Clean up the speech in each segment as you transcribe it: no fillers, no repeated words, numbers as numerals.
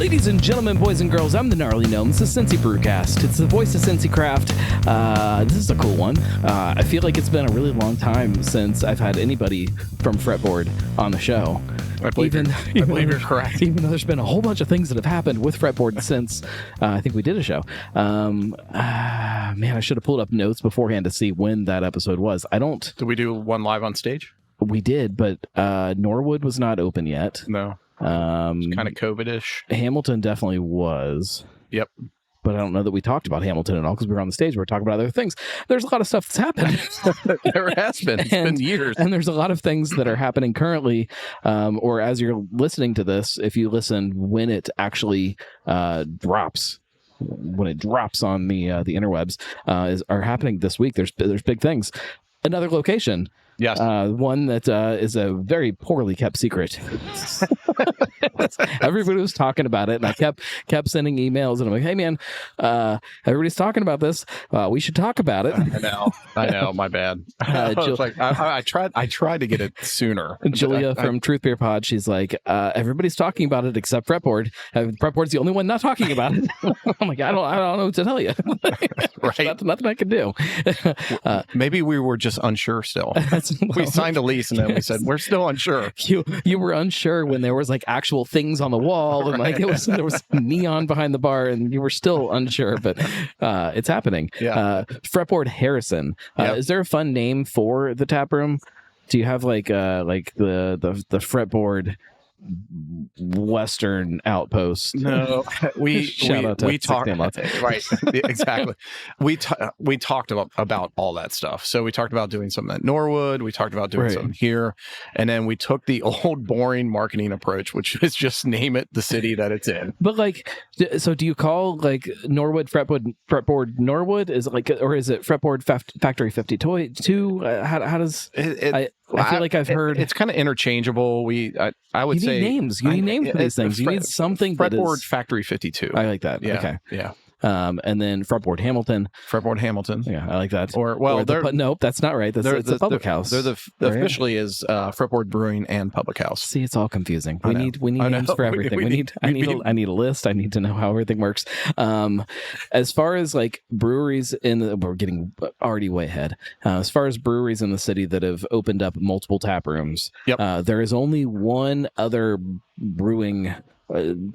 Ladies and gentlemen, boys and girls, I'm the Gnarly Gnome. This is Cincy Brewcast. It's the voice of Cincy Craft. This is a cool one. I feel like it's been a really long time since I've had anybody from Fretboard on the show. I believe you're correct. Even though there's been a whole bunch of things that have happened with Fretboard since I think we did a show. Man, I should have pulled up notes beforehand to see when that episode was. Did we do one live on stage? We did, but Norwood was not open yet. No. It's kind of COVID-ish. Hamilton definitely was. Yep. But I don't know that we talked about Hamilton at all because we were on the stage. We were talking about other things. There's a lot of stuff that's happened. There has been. It's been years. And there's a lot of things that are happening currently, or as you're listening to this, if you listen when it actually drops. When it drops on the interwebs, are happening this week. There's big things. Another location. Yes. One that is a very poorly kept secret. Everybody was talking about it, and I kept sending emails, and I'm like, "Hey, man, everybody's talking about this. We should talk about it." I know. My bad. I tried to get it sooner. Julia from Truth Beer Pod, she's like, "Everybody's talking about it except Fretboard. Fretboard's the only one not talking about it." I'm like, I don't know what to tell you. Right? Nothing I can do. Maybe we were just unsure still. We signed a lease and then we said we're still unsure. You were unsure when there was like actual things on the wall and like there was neon behind the bar and you were still unsure, but it's happening. Yeah. Fretboard Harrison. Yep. Is there a fun name for the tap room? Do you have like the Fretboard Western Outpost? No, we talked right, exactly. We talked about all that stuff. So we talked about doing something at Norwood. We talked about doing something here, and then we took the old boring marketing approach, which is just name it the city that it's in. But like, so do you call like Norwood Fretboard Norwood? Is it like, or is it Fretboard Factory 52? How does it? I feel like I've heard it's kind of interchangeable. I would say names. You need names for these things. You need something that is Fretboard Factory 52. I like that. Yeah. Okay. Yeah. And then Fretboard Hamilton. Yeah, I like that. Nope, that's not right. It's a public house. They're officially is Fretboard Brewing and Public House. See, it's all confusing. We need names for everything. I need a list. I need to know how everything works. As far as like breweries we're getting already way ahead. As far as breweries in the city that have opened up multiple tap rooms, there is only one other brewing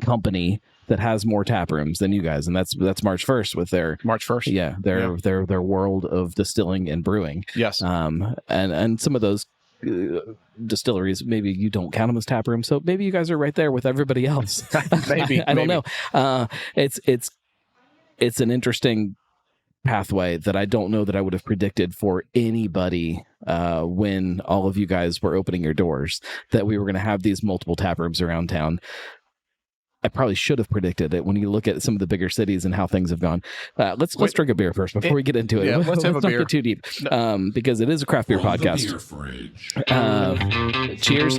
company that has more tap rooms than you guys, and that's March 1st with their March 1st. Yeah, their world of distilling and brewing. Yes. And some of those distilleries, maybe you don't count them as tap rooms, so maybe you guys are right there with everybody else. maybe I don't know. It's an interesting pathway that I don't know that I would have predicted for anybody when all of you guys were opening your doors, that we were going to have these multiple tap rooms around town. I probably should have predicted it when you look at some of the bigger cities and how things have gone. Let's drink a beer first before we get into it. Yeah, let's have a beer. Not get too deep, because it is a craft beer podcast. Cheers.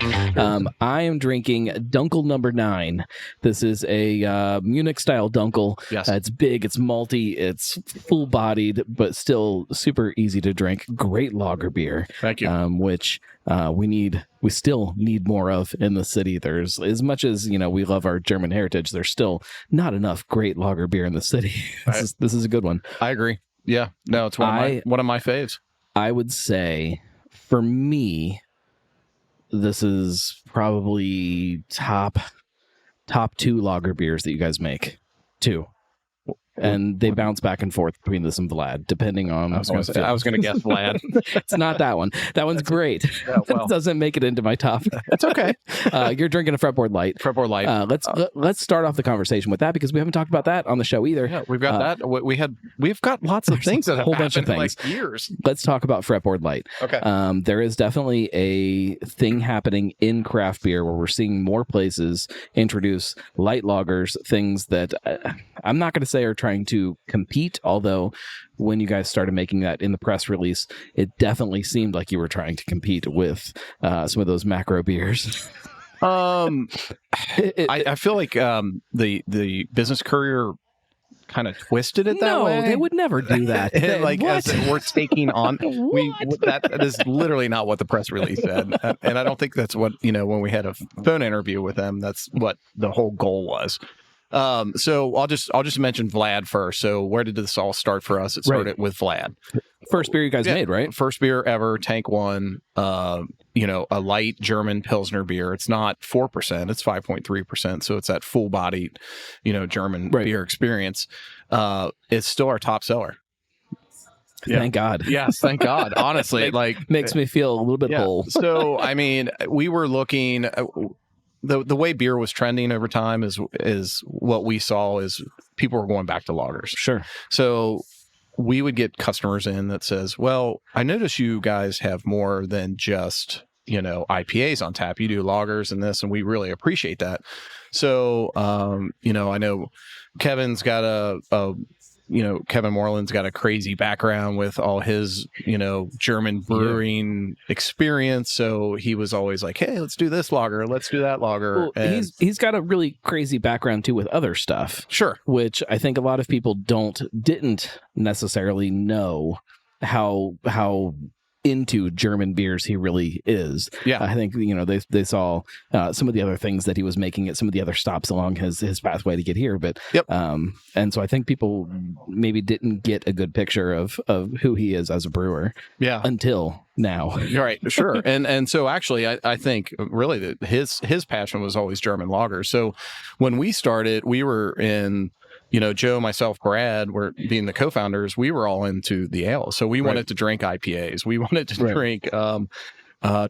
I am drinking Dunkel number 9. This is a Munich style Dunkel. Yes. It's big, it's malty, it's full bodied, but still super easy to drink. Great lager beer. Thank you. Which we still need more of in the city. There's, as much as we love our German heritage, there's still not enough great lager beer in the city. This is a good one. I agree. Yeah, no, it's one of my faves. I would say for me, this is probably top 2 lager beers that you guys make. 2. And they bounce back and forth between this and Vlad, depending on. I was going to guess Vlad. It's not that one. That one's great. Yeah, well. It doesn't make it into my top. It's okay. You're drinking a Fretboard Light. Fretboard Light. Let's start off the conversation with that, because we haven't talked about that on the show either. Yeah, we've got that. We've got lots of things that have whole bunch of happened things. Like years. Let's talk about Fretboard Light. Okay. There is definitely a thing happening in craft beer where we're seeing more places introduce light lagers, things that I'm not going to say are trying to compete, although when you guys started making that in the press release, it definitely seemed like you were trying to compete with some of those macro beers. I feel like the Business Courier kind of twisted it that way. No, they would never do that. As we're taking on, that is literally not what the press release said, and I don't think that's what when we had a phone interview with them, that's what the whole goal was. So I'll just mention Vlad first. So where did this all start for us? It started with Vlad. First beer you guys made, right? First beer ever, Tank One. A light German Pilsner beer. It's not 4%, it's 5.3%. So it's that full bodied, German beer experience. It's still our top seller. Thank God. Yes, thank God. Honestly, makes me feel a little bit whole. So, I mean, we were looking. The way beer was trending over time is what we saw is people were going back to lagers. Sure. So we would get customers in that says, well, I notice you guys have more than just, IPAs on tap. You do lagers and this, and we really appreciate that. So, I know Kevin's got Kevin Moreland's got a crazy background with all his, German brewing experience. So he was always like, hey, let's do this lager. Let's do that lager. Well, he's got a really crazy background too with other stuff. Sure. Which I think a lot of people didn't necessarily know how into German beers he really is. Yeah. I think, they saw some of the other things that he was making at some of the other stops along his pathway to get here. But, and so I think people maybe didn't get a good picture of who he is as a brewer. Yeah. Until now. You're right. Sure. And so actually, I think really that his passion was always German lagers. So when we started, we were in, Joe, myself, Brad, were being the co-founders, we were all into the ale. So we wanted to drink IPAs. We wanted to drink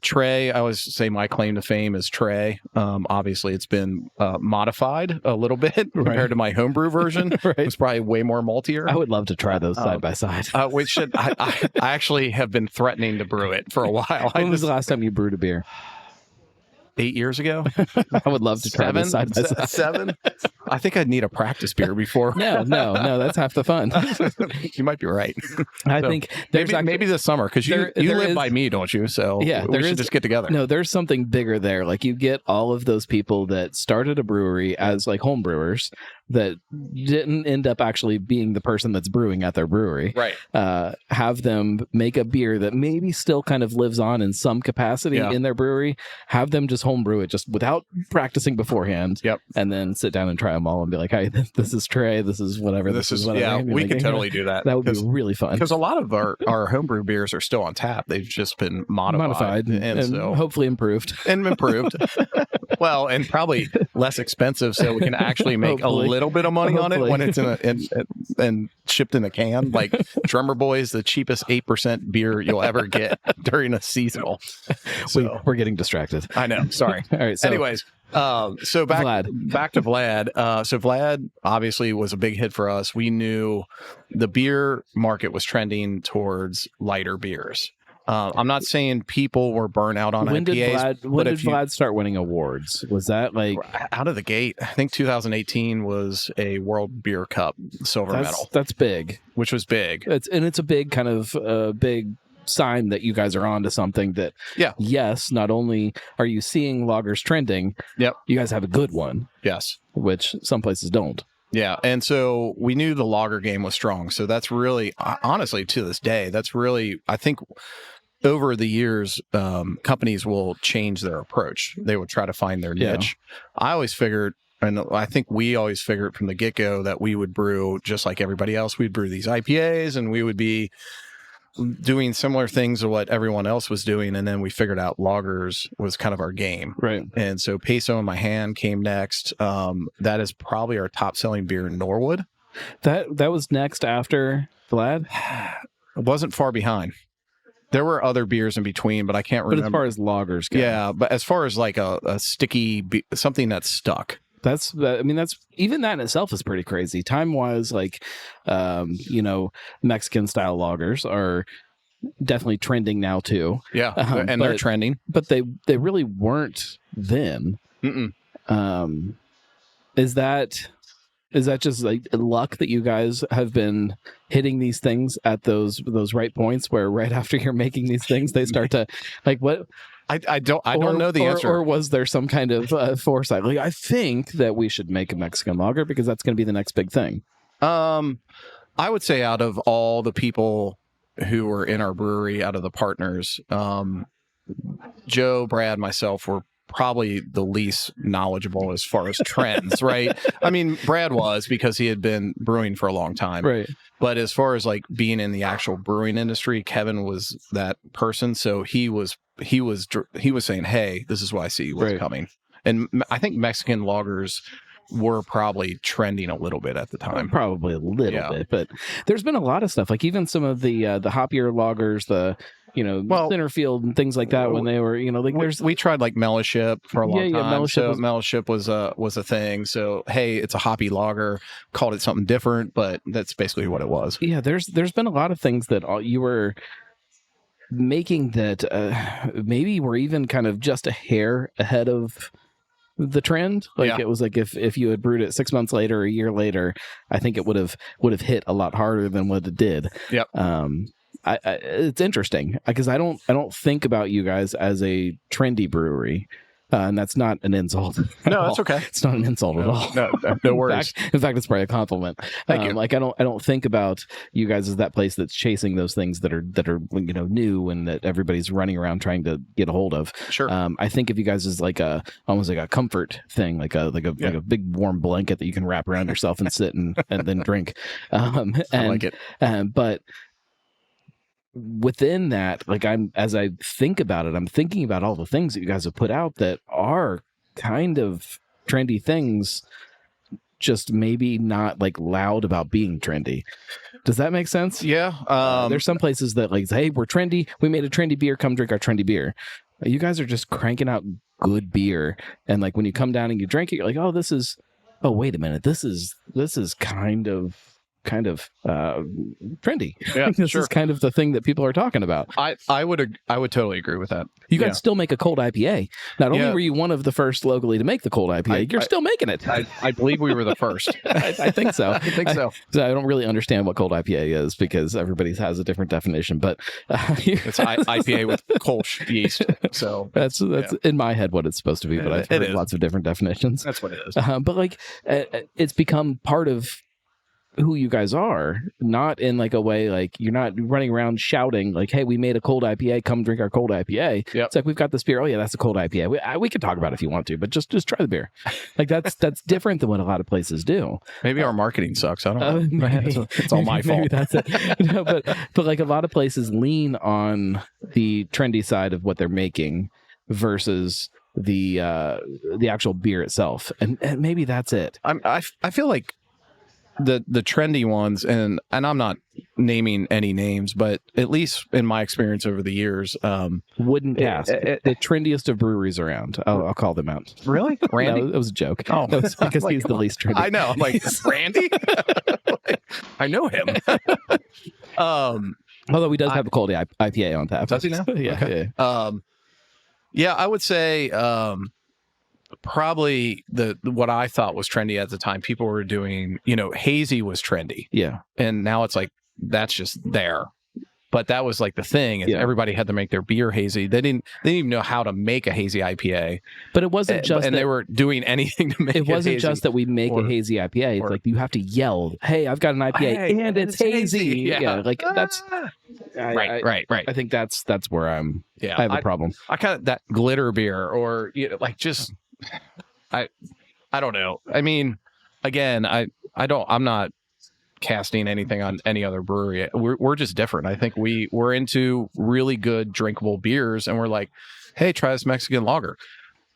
Trey. I always say my claim to fame is Trey. Obviously, it's been modified a little bit compared to my homebrew version. It's probably way more maltier. I would love to try those side by side. I actually have been threatening to brew it for a while. When was the last time you brewed a beer? 8 years ago. I would love to try this side by side. 7. I think I'd need a practice beer before. No, that's half the fun. You might be right. I think maybe this summer, because you live by me, don't you? So we should just get together. No, there's something bigger there. Like you get all of those people that started a brewery as like home brewers that didn't end up actually being the person that's brewing at their brewery. Right. Have them make a beer that maybe still kind of lives on in some capacity in their brewery. Have them just homebrew it just without practicing beforehand. Yep. And then sit down and try them all and be like, hey, this is Trey, this is whatever. This is whatever. Yeah, we can totally do that. That would be really fun. Because a lot of our homebrew beers are still on tap. They've just been modified and so hopefully improved. Well, and probably less expensive, so we can actually make a little bit of money on it when it's and shipped in a can. Like Drummer Boy's the cheapest 8% beer you'll ever get during a seasonal. So, we're getting distracted. I know. Sorry. All right. So, anyways, so back to Vlad. So Vlad obviously was a big hit for us. We knew the beer market was trending towards lighter beers. I'm not saying people were burnt out on IPAs. When did Vlad start winning awards? Was that like out of the gate? I think 2018 was a World Beer Cup silver medal. That's big. Which was big. It's a big kind of big sign that you guys are on to something that, yes, not only are you seeing lagers trending, you guys have a good one. Yes. Which some places don't. Yeah. And so we knew the lager game was strong. So that's really, honestly, to this day, that's really, I think over the years, companies will change their approach. They will try to find their niche. I always figured, and I think we always figured from the get-go that we would brew just like everybody else. We'd brew these IPAs and we would be doing similar things to what everyone else was doing. And then we figured out lagers was kind of our game. Right. And so Peso in My Hand came next. That is probably our top selling beer in Norwood. That was next after Vlad? It wasn't far behind. There were other beers in between, but I can't remember. But as far as lagers go. Yeah. But as far as like a sticky, something that's stuck. That's even that in itself is pretty crazy. Time-wise, like, Mexican style lagers are definitely trending now too. Yeah, and they're trending, but they really weren't then. Is that just like luck that you guys have been hitting these things at those right points where right after you're making these things they start to like what? I don't know the answer. Or was there some kind of foresight? Like, I think that we should make a Mexican lager because that's going to be the next big thing. I would say out of all the people who were in our brewery, out of the partners, Joe, Brad, myself were probably the least knowledgeable as far as trends, right? I mean, Brad was, because he had been brewing for a long time. Right. But as far as like being in the actual brewing industry, Kevin was that person. So he was saying, hey, this is what I see what's coming. And I think Mexican lagers were probably trending a little bit at the time. Probably a little bit, but there's been a lot of stuff, like even some of the hoppier lagers, the Centerfield and things like that, when they were, like we tried like Mellowship for a long time. Mellowship was a thing. So hey, it's a hoppy lager, called it something different, but that's basically what it was. Yeah, there's been a lot of things that you were making that maybe were even kind of just a hair ahead of the trend. Like it was like if you had brewed it 6 months later or a year later, I think it would have hit a lot harder than what it did. Yep. It's interesting because I don't think about you guys as a trendy brewery. And that's not an insult. No, that's okay. It's not an insult at all. No worries. In fact, it's probably a compliment. Thank you. Like I don't think about you guys as that place that's chasing those things that are new and that everybody's running around trying to get a hold of. Sure. I think of you guys as like almost like a comfort thing, like a big warm blanket that you can wrap around yourself and sit and then drink. I like it. But within that, like as I think about it, I'm thinking about all the things that you guys have put out that are kind of trendy things, just maybe not like loud about being trendy. Does that make sense? Yeah. There's some places that like, hey, we're trendy. We made a trendy beer. Come drink our trendy beer. You guys are just cranking out good beer. And like when you come down and you drink it, you're like, oh, wait a minute. This is kind of trendy. Yeah, this is kind of the thing that people are talking about. I would totally agree with that. You guys still make a cold IPA. Not only were you one of the first locally to make the cold IPA, you're still making it. I believe we were the first. I think so. I think so. I don't really understand what cold IPA is because everybody has a different definition, but it's IPA with Kolsch yeast. So that's in my head what it's supposed to be, but I've heard lots of different definitions. That's what it is. But like it's become part of who you guys are, not in like a way like you're not running around shouting like, hey, we made a cold IPA, come drink our cold IPA. Yep. It's like, we've got this beer. Oh yeah, that's a cold IPA. We can talk about it if you want to, but just try the beer. Like that's different than what a lot of places do. Maybe our marketing sucks. I don't know. It's all my fault. Maybe that's it. No, but like a lot of places lean on the trendy side of what they're making versus the actual beer itself, and maybe that's it. I feel like the trendy ones, and I'm not naming any names, but at least in my experience over the years, wouldn't guess the trendiest of breweries around. I'll call them out. Really, Randy? No, it was a joke. Oh, that was because he's the least trendy. I know. I'm like, Randy. I know him. Although he does have a cold IPA on tap. Does he now? Yeah. Okay. Yeah, I would say probably what I thought was trendy at the time. People were doing, hazy was trendy. Yeah. And now it's like, that's just there. But that was like the thing. Is everybody had to make their beer hazy. They didn't even know how to make a hazy IPA. But it wasn't just and they were doing anything to make it wasn't hazy. just that we make a hazy IPA. It's like you have to yell, "Hey, I've got an IPA and it's hazy." Yeah, like that's right. I think that's where I have a problem. I kind of that glitter beer or like just I don't know. I mean, again, I'm not casting anything on any other brewery. We're just different. I think we're into really good drinkable beers, and we're like, hey, try this Mexican lager.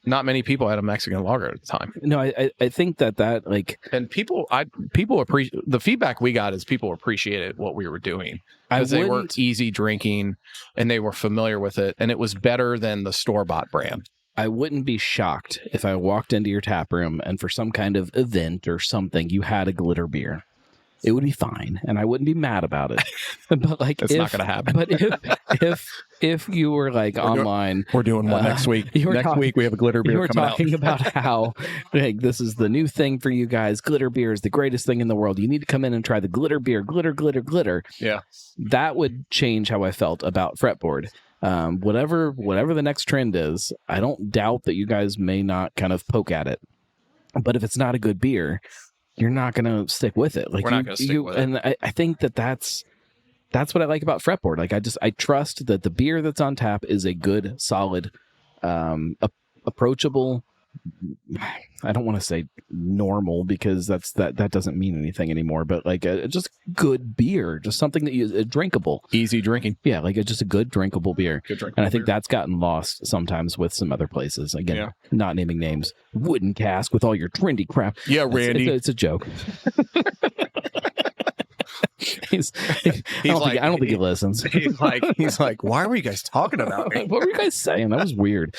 Not many people had a Mexican lager at the time. No, I think that like, and people appreciate the feedback we got is people appreciated what we were doing because they were easy drinking and they were familiar with it, and it was better than the store-bought brand. I wouldn't be shocked if I walked into your tap room and for some kind of event or something, you had a glitter beer. It would be fine, and I wouldn't be mad about it. But like, it's not going to happen. But if you were like online, we're doing one next week. Next week we have a glitter beer coming out. You were talking about how like this is the new thing for you guys. Glitter beer is the greatest thing in the world. You need to come in and try the glitter beer. Glitter. Yeah, that would change how I felt about Fretboard. Whatever the next trend is, I don't doubt that you guys may not kind of poke at it. But if it's not a good beer, you're not going to stick with it. Like we're not going to stick with it. And I think that's what I like about Fretboard. Like I trust that the beer that's on tap is a good, solid, approachable. I don't want to say normal because that doesn't mean anything anymore, but like just good beer, just something that is drinkable, easy drinking. Yeah, like just a good drinkable beer. And I think that's gotten lost sometimes with some other places. Again, not naming names. Wooden Cask with all your trendy crap. Yeah, Randy, it's a joke. I don't think he listens. He's like, why were you guys talking about me? What were you guys saying? That was weird.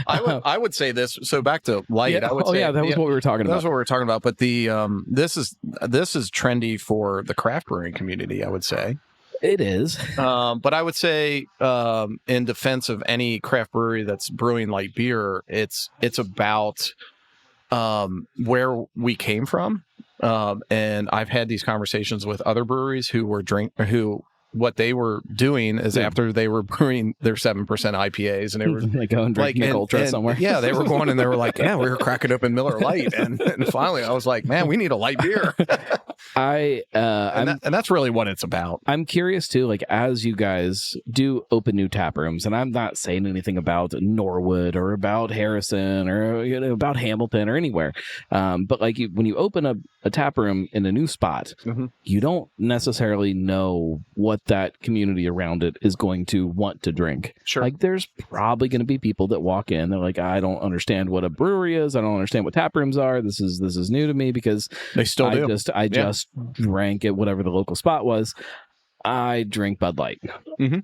I would say this. So back to light. Yeah, I would say, that was what we were talking about. That's what we were talking about. But the this is trendy for the craft brewing community, I would say. It is. But I would say, in defense of any craft brewery that's brewing light beer, it's about where we came from. And I've had these conversations with other breweries who what they were doing is after they were brewing their 7% IPAs and they were like going drinking Ultra somewhere. Yeah, they were going and they were like, yeah, we were cracking open Miller Lite. And finally I was like, man, we need a light beer. And that's really what it's about. I'm curious too, like as you guys do open new tap rooms, and I'm not saying anything about Norwood or about Harrison or about Hamilton or anywhere. But like when you open a tap room in a new spot, you don't necessarily know what that community around it is going to want to drink. Sure. Like there's probably going to be people that walk in, they're like, I don't understand what a brewery is. I don't understand what tap rooms are. This is new to me because they still do. I just drank at whatever the local spot was. I drink Bud Light.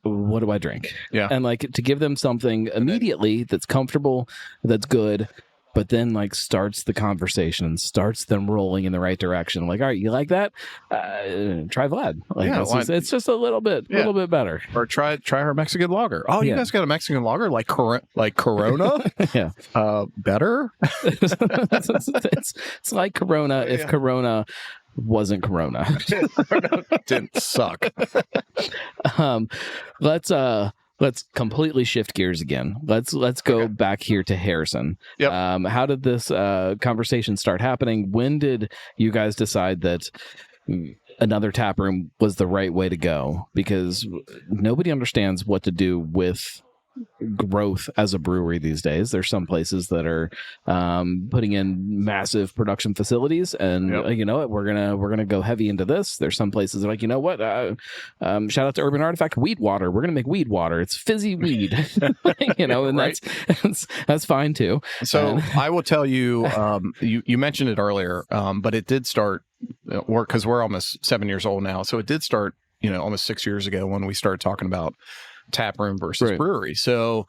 What do I drink? Yeah. And like to give them something immediately that's comfortable, that's good, but then like starts the conversation and starts them rolling in the right direction. Like, all right, you like that? Try Vlad. Like, it's just a little bit better. Or try her Mexican lager. Oh, you guys got a Mexican lager like Corona? Yeah. Better. It's like Corona if Corona wasn't Corona. Didn't suck. Let's completely shift gears again. Let's go back here to Harrison. Yep. How did this conversation start happening? When did you guys decide that another tap room was the right way to go? Because nobody understands what to do with growth as a brewery these days. There's some places that are putting in massive production facilities, and you know what, we're gonna go heavy into this. There's some places that are like, you know what, shout out to Urban Artifact, weed water. We're gonna make weed water. It's fizzy weed, you know, and right. that's fine too. So I will tell you, you mentioned it earlier, but it did start because we're almost 7 years old now. So it did start, almost 6 years ago when we started talking about tap room versus brewery. So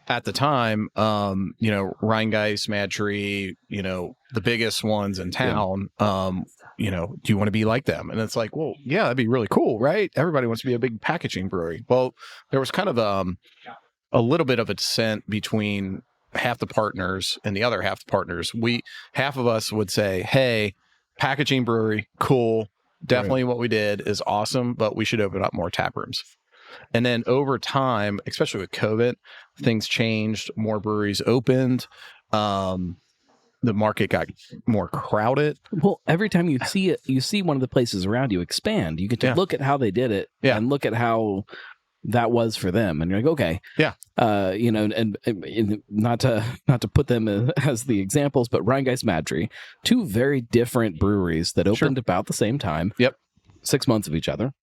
at the time, Rheingeist, Mad Tree, the biggest ones in town, do you want to be like them? And it's like, well, yeah, that'd be really cool, right? Everybody wants to be a big packaging brewery. Well, there was kind of a little bit of a dissent between half the partners and the other half the partners. Half of us would say, hey, packaging brewery, cool. Definitely what we did is awesome, but we should open up more tap rooms. And then over time, especially with COVID, things changed. More breweries opened. The market got more crowded. Well, every time you see it, you see one of the places around you expand. You get to look at how they did it and look at how that was for them. And you're like, okay. Yeah. And not to put them as the examples, but Rheingeist, Mad Tree, two very different breweries that opened about the same time. Yep. 6 months of each other.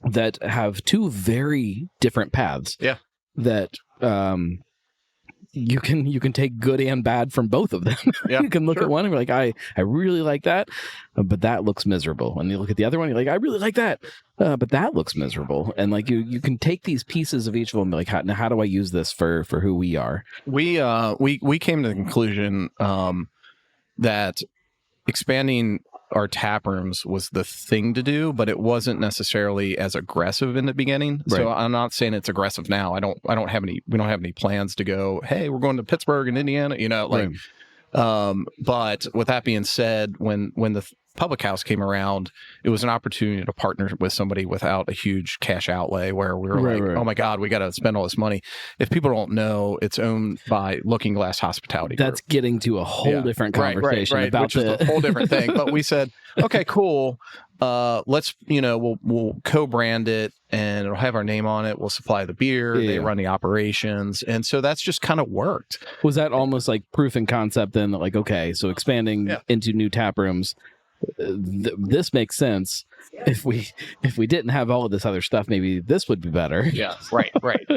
That have two very different paths. Yeah. That you can take good and bad from both of them. Yeah, you can look at one and be like, I really like that, but that looks miserable. And you look at the other one, you're like, I really like that, but that looks miserable. And like you can take these pieces of each of them and be like, how do I use this for who we are? We came to the conclusion that expanding our tap rooms was the thing to do, but it wasn't necessarily as aggressive in the beginning. Right. So I'm not saying it's aggressive now. We don't have any plans to go, hey, we're going to Pittsburgh and Indiana, Right. But with that being said, when the Public House came around, it was an opportunity to partner with somebody without a huge cash outlay where we were oh my God, we got to spend all this money. If people don't know, it's owned by Looking Glass Hospitality Group. That's getting to a whole different conversation about which is a whole different thing. But we said, okay, cool. let's, we'll co-brand it and it'll have our name on it. We'll supply the beer. Yeah. They run the operations. And so that's just kind of worked. Was that almost like proof in concept then? Like, okay, so expanding into new tap rooms, this makes sense. If we didn't have all of this other stuff, maybe this would be better. Yeah, right.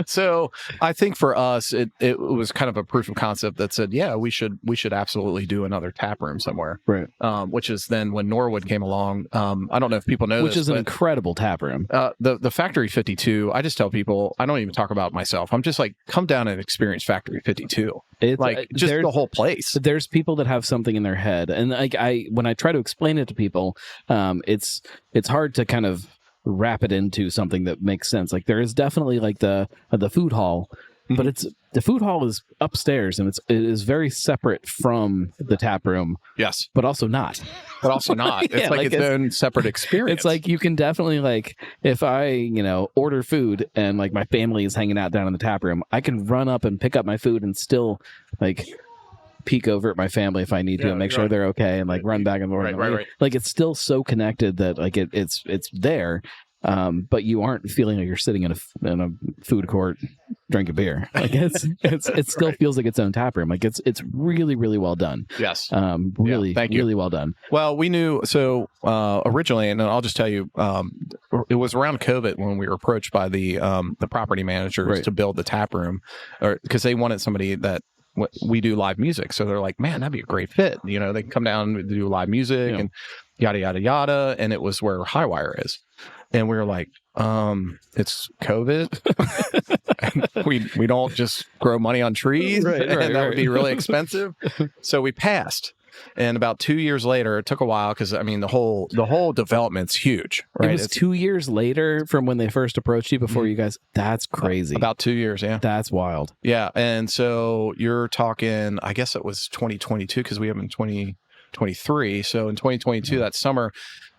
So I think for us, it was kind of a proof of concept that said, yeah, we should absolutely do another tap room somewhere. Right. Which is then when Norwood came along. I don't know if people know which is an incredible tap room. The Factory 52. I just tell people, I don't even talk about myself. I'm just like, come down and experience Factory 52. It's like just the whole place. There's people that have something in their head, and like when I try to explain it to people, it's hard to kind of wrap it into something that makes sense. Like there is definitely like the food hall, but the food hall is upstairs and it is very separate from the tap room. Yes, but also not. It's like its own separate experience. It's like you can definitely like if I order food and like my family is hanging out down in the tap room, I can run up and pick up my food and still like peek over at my family if I need to and make sure they're okay and like run back and forth. Right. Like it's still so connected that like it's there, but you aren't feeling like you're sitting in a food court drinking beer. Like it still feels like its own tap room. Like it's really, really well done. Yes. Really, thank you. Really well done. Well, we knew originally, and I'll just tell you, it was around COVID when we were approached by the property managers to build the tap room, or because they wanted somebody that. We do live music, so they're like, man, that'd be a great fit. They can come down and do live music and yada yada yada. And it was where Highwire is, and we were like, it's COVID, and we don't just grow money on trees, and that would be really expensive. So we passed. And about 2 years later, it took a while because I mean the whole development's huge. Right? It was 2 years later from when they first approached you before you guys. That's crazy. About 2 years, yeah. That's wild. Yeah, and so you're talking. I guess it was 2022 because we have in 2023. So in 2022, that summer.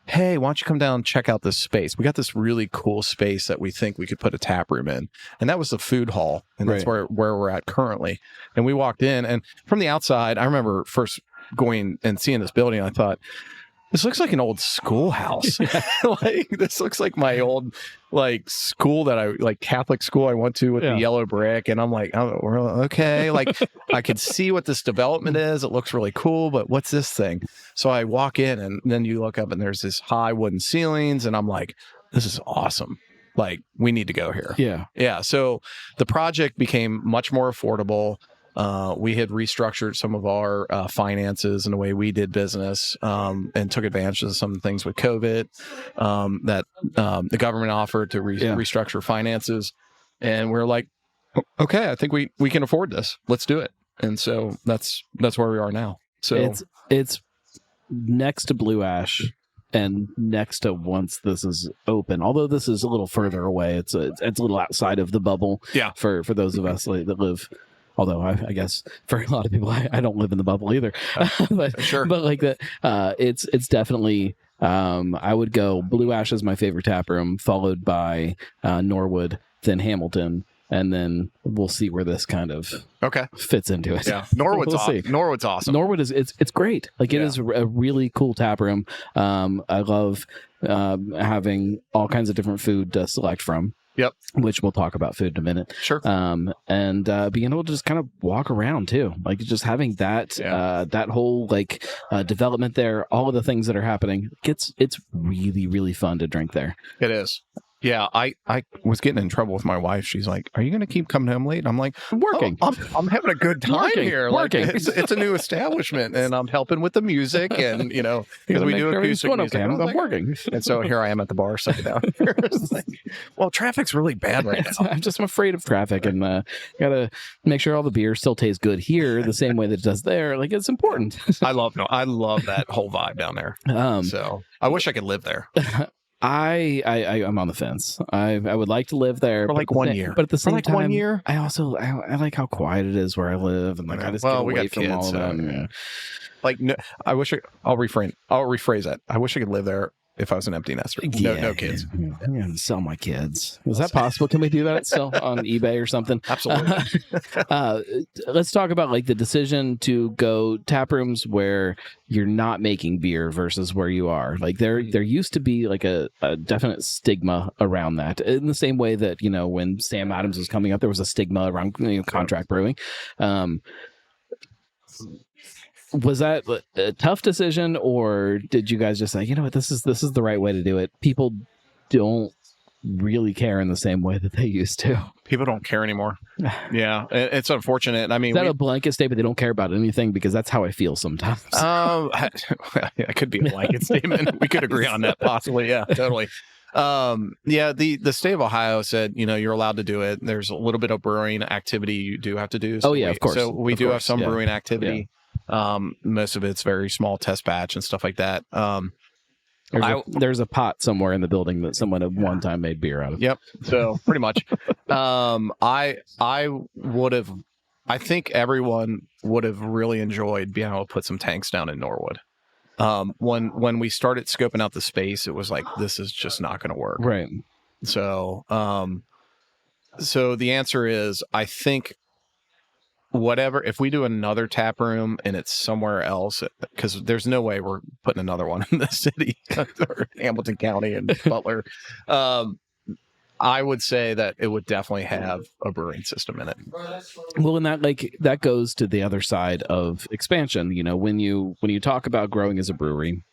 Hey, why don't you come down and check out this space? We got this really cool space that we think we could put a tap room in. And that was the food hall. And that's where we're at currently. And we walked in, and from the outside, I remember first going and seeing this building, I thought, this looks like an old schoolhouse. Like this looks like my old like school that I like Catholic school I went to with the yellow brick. And I'm like, oh, okay. Like I could see what this development is. It looks really cool, but what's this thing? So I walk in and then you look up and there's this high wooden ceilings and I'm like, this is awesome. Like we need to go here. Yeah. So the project became much more affordable. We had restructured some of our finances and the way we did business and took advantage of some things with COVID that the government offered to restructure finances. And we're like, okay, I think we can afford this. Let's do it. And so that's where we are now. So it's next to Blue Ash and next to once this is open, although this is a little further away, it's a little outside of the bubble for those of us that live. Although I guess for a lot of people, I don't live in the bubble either. But like that, it's definitely. I would go Blue Ash is my favorite tap room, followed by Norwood, then Hamilton, and then we'll see where this kind of fits into it. Yeah, Norwood's awesome. Norwood's awesome. Norwood is it's great. Like it is a really cool tap room. I love having all kinds of different food to select from. Yep. Which we'll talk about food in a minute. Sure. And being able to just kind of walk around too, like just having that that whole like development there, all of the things that are happening. It's really, really fun to drink there. It is. Yeah, I was getting in trouble with my wife. She's like, "Are you going to keep coming home late?" I'm like, "I'm working. Oh, I'm having a good time here. Like, it's a new establishment, and I'm helping with the music, and because we do acoustic music. Okay. I'm working." And so here I am at the bar, sitting down here. Like, well, traffic's really bad right now. I'm just afraid of traffic, and gotta make sure all the beer still tastes good here, the same way that it does there. Like it's important. I love that whole vibe down there. So I wish I could live there. I'm on the fence. I would like to live there for like 1 year, but at the same time, 1 year. I also I like how quiet it is where I live, and like I just get away from all of that. Like, no, I'll rephrase that. I wish I could live there if I was an empty nester. No kids. I'm gonna sell my kids. Is that possible? Can we do that still on eBay or something? Absolutely. Let's talk about like the decision to go taprooms where you're not making beer versus where you are. Like there used to be like a definite stigma around that, in the same way that, you know, when Sam Adams was coming up, there was a stigma around, you know, contract brewing. Was that a tough decision, or did you guys just say, you know what, this is the right way to do it? People don't really care in the same way that they used to. People don't care anymore. Yeah, it's unfortunate. I mean, is that a blanket statement? They don't care about anything, because that's how I feel sometimes. It could be a blanket statement. We could agree on that, possibly. Yeah, totally. The state of Ohio said, you know, you're allowed to do it. There's a little bit of brewing activity you do have to do. So of course. So we do have some brewing activity. Yeah. Most of it's very small test batch and stuff like that. There's a pot somewhere in the building that someone at one time made beer out of. Yep. So pretty much, I think everyone would have really enjoyed being able to put some tanks down in Norwood. When we started scoping out the space, it was like, this is just not going to work. Right. So, so the answer is, I think, whatever, if we do another tap room and it's somewhere else, because there's no way we're putting another one in the city or Hamilton County and Butler, I would say that it would definitely have a brewing system in it. Well, and that goes to the other side of expansion. You know, when you talk about growing as a brewery,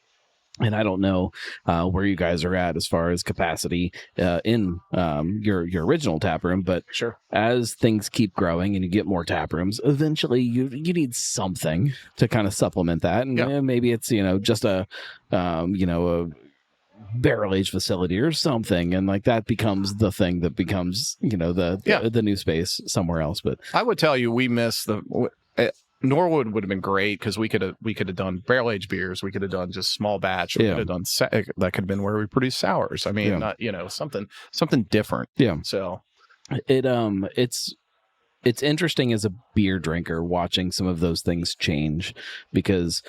and I don't know where you guys are at as far as capacity in your original tap room, but sure, as things keep growing and you get more tap rooms, eventually you need something to kind of supplement that, and maybe it's, you know, just a barrel age facility or something, and like that becomes the thing that becomes, you know, the new space somewhere else. But I would tell you, we miss Norwood would have been great, because we could have done barrel aged beers. We could have done just small batch. We could have done that could have been where we produce sours. I mean, you know, something different. Yeah. So it's interesting as a beer drinker watching some of those things change, because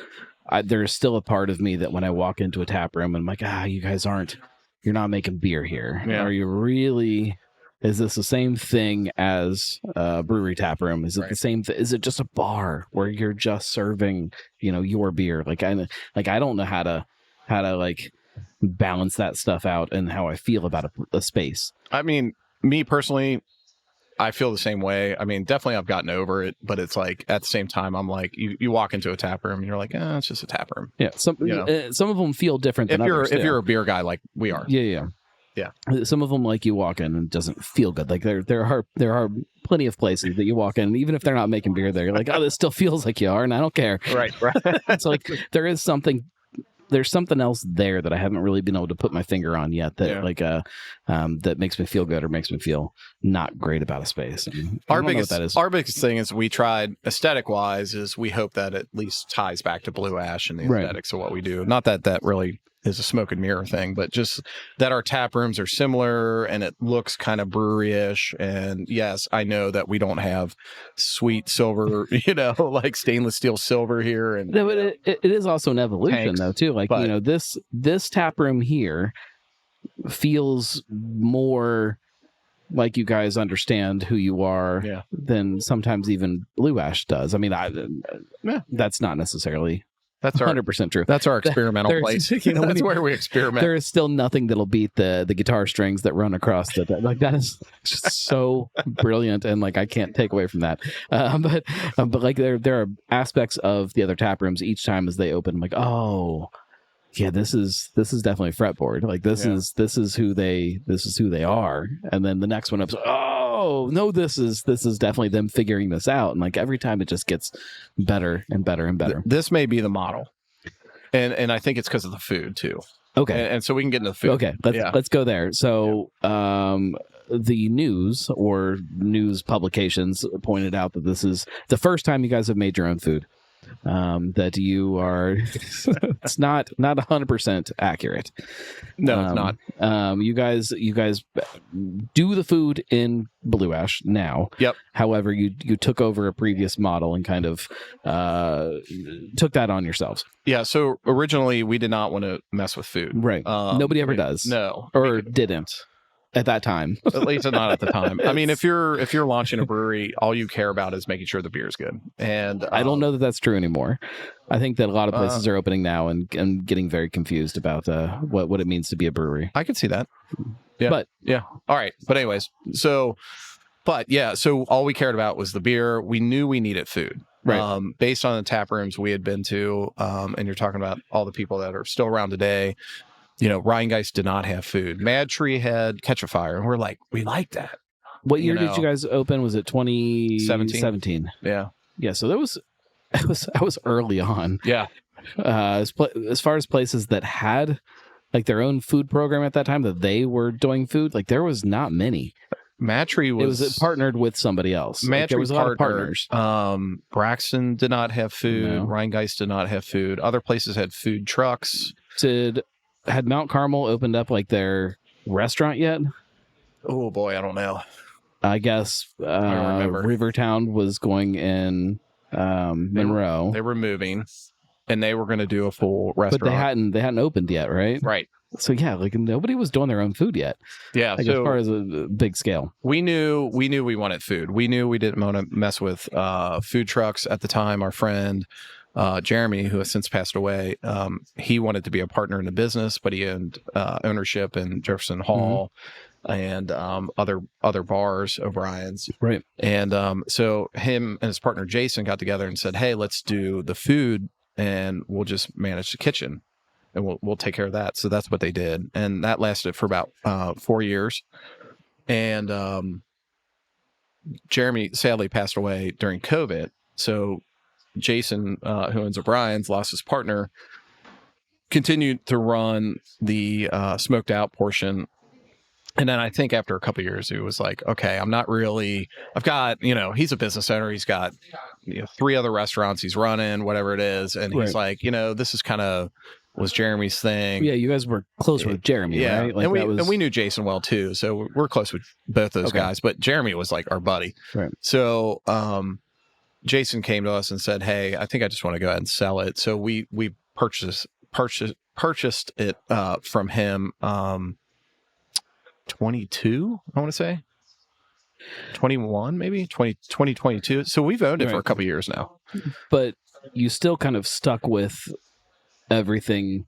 there's still a part of me that when I walk into a tap room, I'm like, you're not making beer here. Yeah. Are you really? Is this the same thing as a brewery tap room? Is it the same? Is it just a bar where you're just serving, you know, your beer? I don't know how to like balance that stuff out and how I feel about a space. I mean, me personally, I feel the same way. I mean, definitely I've gotten over it, but it's like at the same time, I'm like, you walk into a tap room and you're like, it's just a tap room. Yeah. Some of them feel different than others. If you're a beer guy like we are. Yeah. Some of them, like, you walk in and it doesn't feel good. Like there are plenty of places that you walk in, and even if they're not making beer there, you're like, oh, this still feels like you are, and I don't care. Right. So like there's something else there that I haven't really been able to put my finger on yet, that that makes me feel good or makes me feel not great about a space. Our biggest thing is, we tried aesthetic wise, is we hope that at least ties back to Blue Ash and the aesthetics of what we do. Not that really is a smoke and mirror thing, but just that our tap rooms are similar and it looks kind of brewery-ish. And yes, I know that we don't have sweet silver, you know, like stainless steel silver here. And no, but it is also an evolution, tanks, though, too. Like, you know, this tap room here feels more like you guys understand who you are than sometimes even Blue Ash does. I mean, that's not necessarily... That's 100% true. That's our experimental place. You know, that's where we experiment. There is still nothing that'll beat the guitar strings that run across the like. That is just so brilliant, and like I can't take away from that. But like there are aspects of the other tap rooms each time as they open. I'm like, oh yeah, this is definitely Fretboard. Like this is who they are. And then the next one up, oh no, this is definitely them figuring this out. And like every time it just gets better and better and better. This may be the model, and I think it's because of the food too. Okay, and so we can get into the food. Okay, let's go there. So the news publications pointed out that this is the first time you guys have made your own food. that you are. It's not 100% accurate. No, it's not. You guys do the food in Blue Ash now. Yep. However, you took over a previous model and kind of took that on yourselves. Yeah. So originally we did not want to mess with food. Right. Nobody ever does. No. Or didn't. At that time. At least not at the time. I mean, if you're launching a brewery, all you care about is making sure the beer is good. And I don't know that that's true anymore. I think that a lot of places are opening now and getting very confused about what it means to be a brewery. I can see that. Yeah. But yeah. All right. But anyways, so all we cared about was the beer. We knew we needed food. Right. Based on the tap rooms we had been to, and you're talking about all the people that are still around today. Rheingeist did not have food. Mad Tree had Catch a Fire, and we're like, we like that. What year did you guys open? Was it 2017? Yeah. Yeah. So that was early on. Yeah. As far as places that had like their own food program at that time that they were doing food, like there was not many. Mad Tree was partnered with somebody else. Mad Tree there was a lot of partners. Braxton did not have food. No. Rheingeist did not have food. Other places had food trucks. Had Mount Carmel opened up like their restaurant yet? Oh boy, I don't know. I guess I remember. Rivertown was going in Monroe. They were moving, and they were going to do a full restaurant. But they hadn't opened yet, right? Right. So yeah, like nobody was doing their own food yet. Yeah. Like, so as far as a big scale, we knew we wanted food. We knew we didn't want to mess with food trucks at the time. Our friend Jeremy, who has since passed away, he wanted to be a partner in the business, but he owned ownership in Jefferson Hall and other bars, O'Brien's. Right. And so him and his partner Jason got together and said, "Hey, let's do the food, and we'll just manage the kitchen, and we'll take care of that." So that's what they did, and that lasted for about 4 years. And Jeremy sadly passed away during COVID, so Jason, who owns O'Brien's, lost his partner, continued to run the smoked out portion. And then I think after a couple of years, he was like, okay, I've got, he's a business owner. He's got 3 other restaurants he's running, whatever it is. And he's like, this is kind of was Jeremy's thing. Yeah, you guys were close with Jeremy, right? Like and we knew Jason well too. So we're close with both those guys. But Jeremy was like our buddy. Right. So, Jason came to us and said, "Hey, I think I just want to go ahead and sell it." So we purchased it from him. 22, I want to say 21, maybe 2022. So we've owned it for a couple of years now. But you still kind of stuck with everything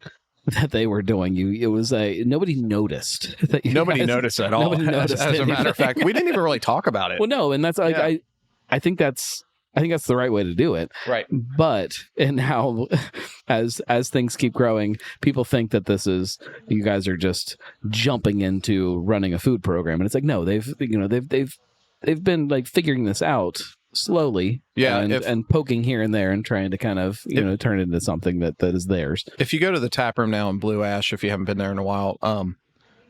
that they were doing. It was nobody noticed that. Nobody noticed at all. As a matter of fact, we didn't even really talk about it. Well, no, and that's I think that's the right way to do it. Right. But and how as things keep growing, people think that you guys are just jumping into running a food program, and it's like no, they've been like figuring this out slowly, and poking here and there and trying to kind of turn it into something that is theirs. If you go to the tap room now in Blue Ash, if you haven't been there in a while,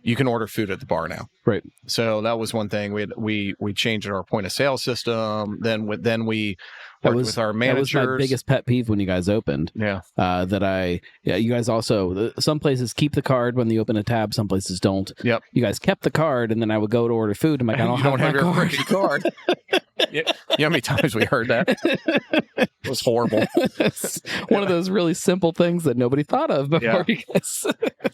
you can order food at the bar now. Right. So that was one thing. We changed our point of sale system. Then we worked with our managers. That was my biggest pet peeve when you guys opened. Yeah. You guys also, some places keep the card when they open a tab. Some places don't. Yep. You guys kept the card, and then I would go to order food. And I don't have your card. You know how many times we heard that? It was horrible. It's one of those really simple things that nobody thought of before you guys.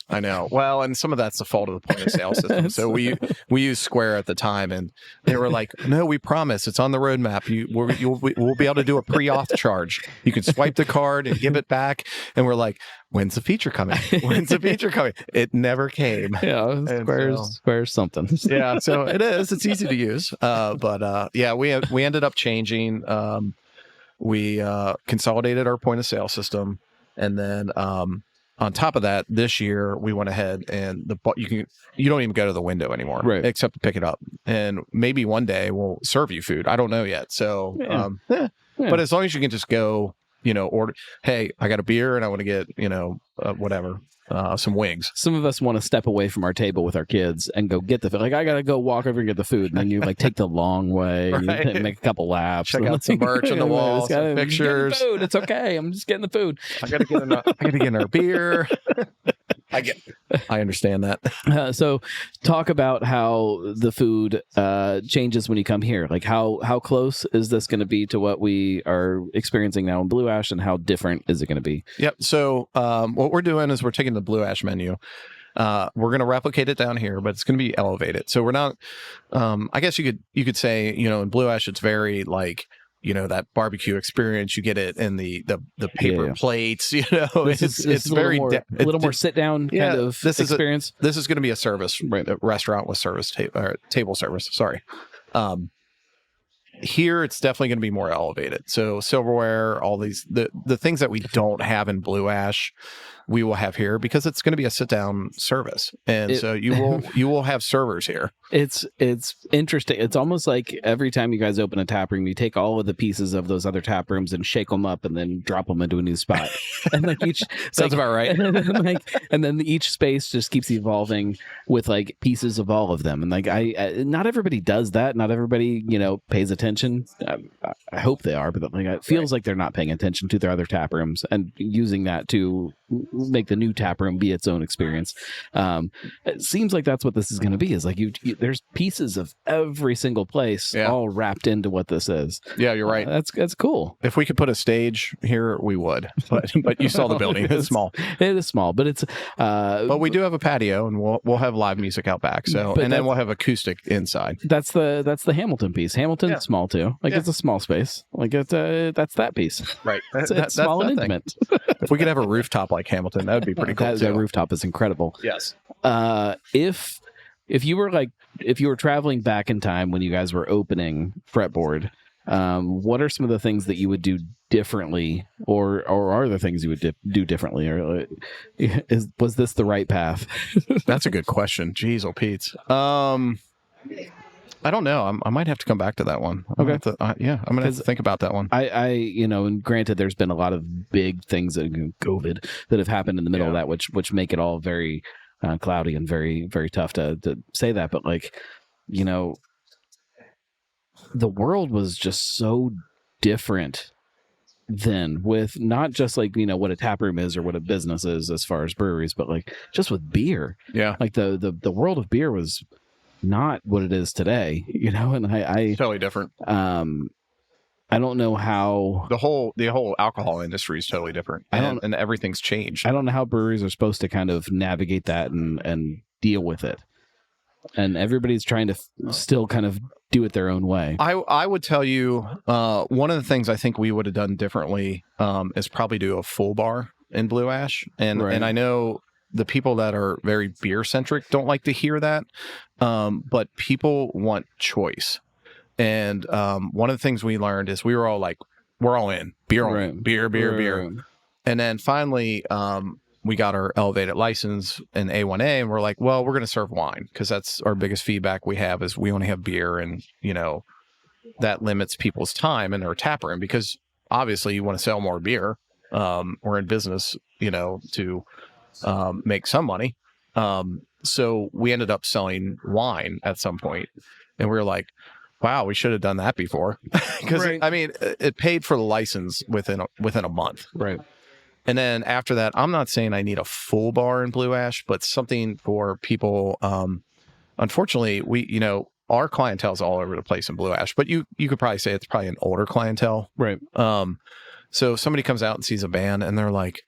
I know. Well, and some of that's the fault of the point of sale system. So we used Square at the time, and they were like, "No, we promise it's on the roadmap. We'll be able to do a pre-auth charge. You can swipe the card and give it back." And we're like, "When's the feature coming? When's the feature coming?" It never came. Yeah, Square's something. Yeah, so it is. It's easy to use. But we ended up changing. We consolidated our point of sale system, and then on top of that, this year we went ahead and you don't even go to the window anymore, right? Except to pick it up, and maybe one day we'll serve you food. I don't know yet. So, but as long as you can just go, order. Hey, I got a beer and I want to get whatever. some wings. Some of us want to step away from our table with our kids and go get the food. Like, I got to go walk over and get the food. And then you like take the long way, right. And you make a couple laps. Check out some merch on the wall, some pictures. Food. It's okay. I'm just getting the food. I got to get our beer. I understand that. So talk about how the food changes when you come here. Like how close is this going to be to what we are experiencing now in Blue Ash, and how different is it going to be? Yep. So what we're doing is we're taking the Blue Ash menu. We're going to replicate it down here, but it's going to be elevated. So we're not, I guess you could say, in Blue Ash, it's very like, that barbecue experience. You get it in the paper plates, it's very a little more sit down kind of experience. This is going to be a service restaurant with service table service. Sorry. Here, it's definitely going to be more elevated. So silverware, all these, the things that we don't have in Blue Ash, we will have here because it's going to be a sit down service. And so you will have servers here. It's interesting. It's almost like every time you guys open a tap room, you take all of the pieces of those other tap rooms and shake them up and then drop them into a new spot. And like each sounds about right. And then each space just keeps evolving with like pieces of all of them. And like not everybody does that. Not everybody pays attention. I hope they are, but like it feels like they're not paying attention to their other tap rooms and using that to make the new tap room be its own experience. It seems like that's what this is going to be. Is like there's pieces of every single place all wrapped into what this is. Yeah, you're right. That's cool. If we could put a stage here, we would. But you saw the building. It's small. It is small, but it's. But we do have a patio, and we'll have live music out back. So, and then we'll have acoustic inside. That's the Hamilton piece. Hamilton's small too. Like it's a small space. Like it's that's that piece. Right. It's small and intimate. If we could have a rooftop like Hamilton, that would be pretty cool. That rooftop is incredible. Yes. If you were traveling back in time when you guys were opening Fretboard, what are some of the things that you would do differently, or are there things you would do differently, or was this the right path? That's a good question. Jeez, oh Pete. I don't know. I might have to come back to that one. I'm gonna have to think about that one. And granted, there's been a lot of big things that COVID that have happened in the middle of that, which make it all very cloudy and very, very tough to say that. But like, the world was just so different then, with not just like, what a tap room is or what a business is as far as breweries, but like just with beer. Yeah. Like the world of beer was not what it is today, and I totally different. I don't know how the whole alcohol industry is totally different, and everything's changed. I don't know how breweries are supposed to kind of navigate that and deal with it, and everybody's trying to still kind of do it their own way. I would tell you one of the things I think we would have done differently is probably do a full bar in Blue Ash, and I know the people that are very beer centric don't like to hear that, but people want choice. And one of the things we learned is we were all like, we're all in beer, beer. And then finally, we got our elevated license in A1A, and we're like, well, we're going to serve wine because that's our biggest feedback we have is we only have beer, and that limits people's time in their tap room because obviously you want to sell more beer. We're in business, to make some money. So we ended up selling wine at some point, and we were like, wow, we should have done that before. Because it paid for the license within a month. Right. And then after that, I'm not saying I need a full bar in Blue Ash, but something for people. Unfortunately, our clientele is all over the place in Blue Ash, but you could probably say it's probably an older clientele. Right. So somebody comes out and sees a band and they're like,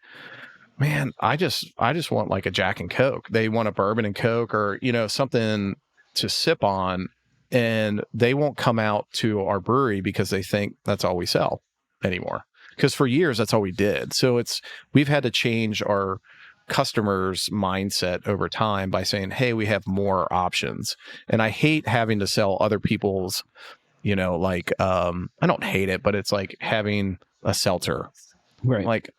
man, I just want like a Jack and Coke. They want a bourbon and Coke or, something to sip on, and they won't come out to our brewery because they think that's all we sell anymore. Because for years, that's all we did. So we've had to change our customers' mindset over time by saying, hey, we have more options. And I hate having to sell other people's, I don't hate it, but it's like having a seltzer. Right. Like,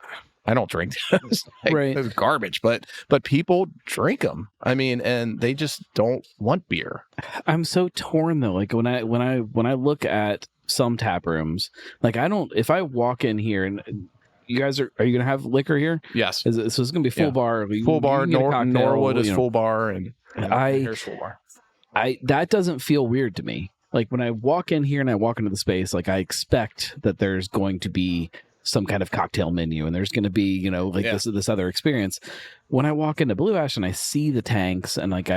I don't drink those. It's garbage, but people drink them. I mean, and they just don't want beer. I'm so torn though. Like when I look at some tap rooms, like if I walk in here and you guys are you going to have liquor here? Yes. So it's going to be full bar. Full bar. Norwood is full bar, and here's full bar. That doesn't feel weird to me. Like when I walk in here and I walk into the space, like I expect that there's going to be some kind of cocktail menu and there's going to be, this other experience. When I walk into Blue Ash and I see the tanks and like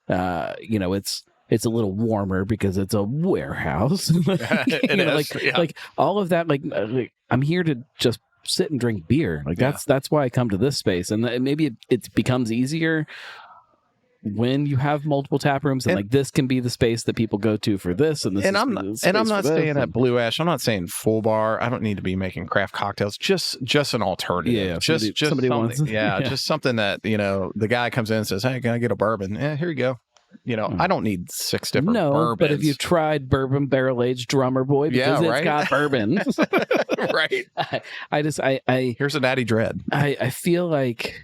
it's a little warmer because it's a warehouse. Like all of that, like I'm here to just sit and drink beer. Like that's why I come to this space. And maybe it becomes easier when you have multiple tap rooms and like this can be the space that people go to for this and this. And I'm not staying at Blue Ash. I'm not saying full bar. I don't need to be making craft cocktails. Just an alternative. Yeah. Just somebody wants. Yeah. Just something that, the guy comes in and says, "Hey, can I get a bourbon?" Yeah, here you go. I don't need 6 different bourbons. But if you've tried bourbon barrel aged Drummer Boy, because it's got bourbon. Right. I here's a Natty Dread. I feel like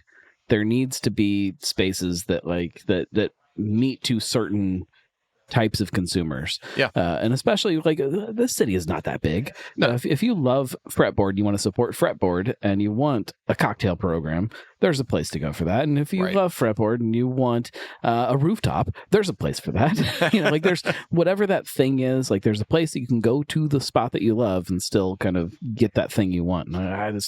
there needs to be spaces that that meet to certain types of consumers. Yeah. And especially like this city is not that big. No. If you love Fretboard, you want to support Fretboard and you want a cocktail program, there's a place to go for that. And if you love Fretboard and you want a rooftop, there's a place for that. Like there's whatever that thing is, like there's a place that you can go to the spot that you love and still kind of get that thing you want. And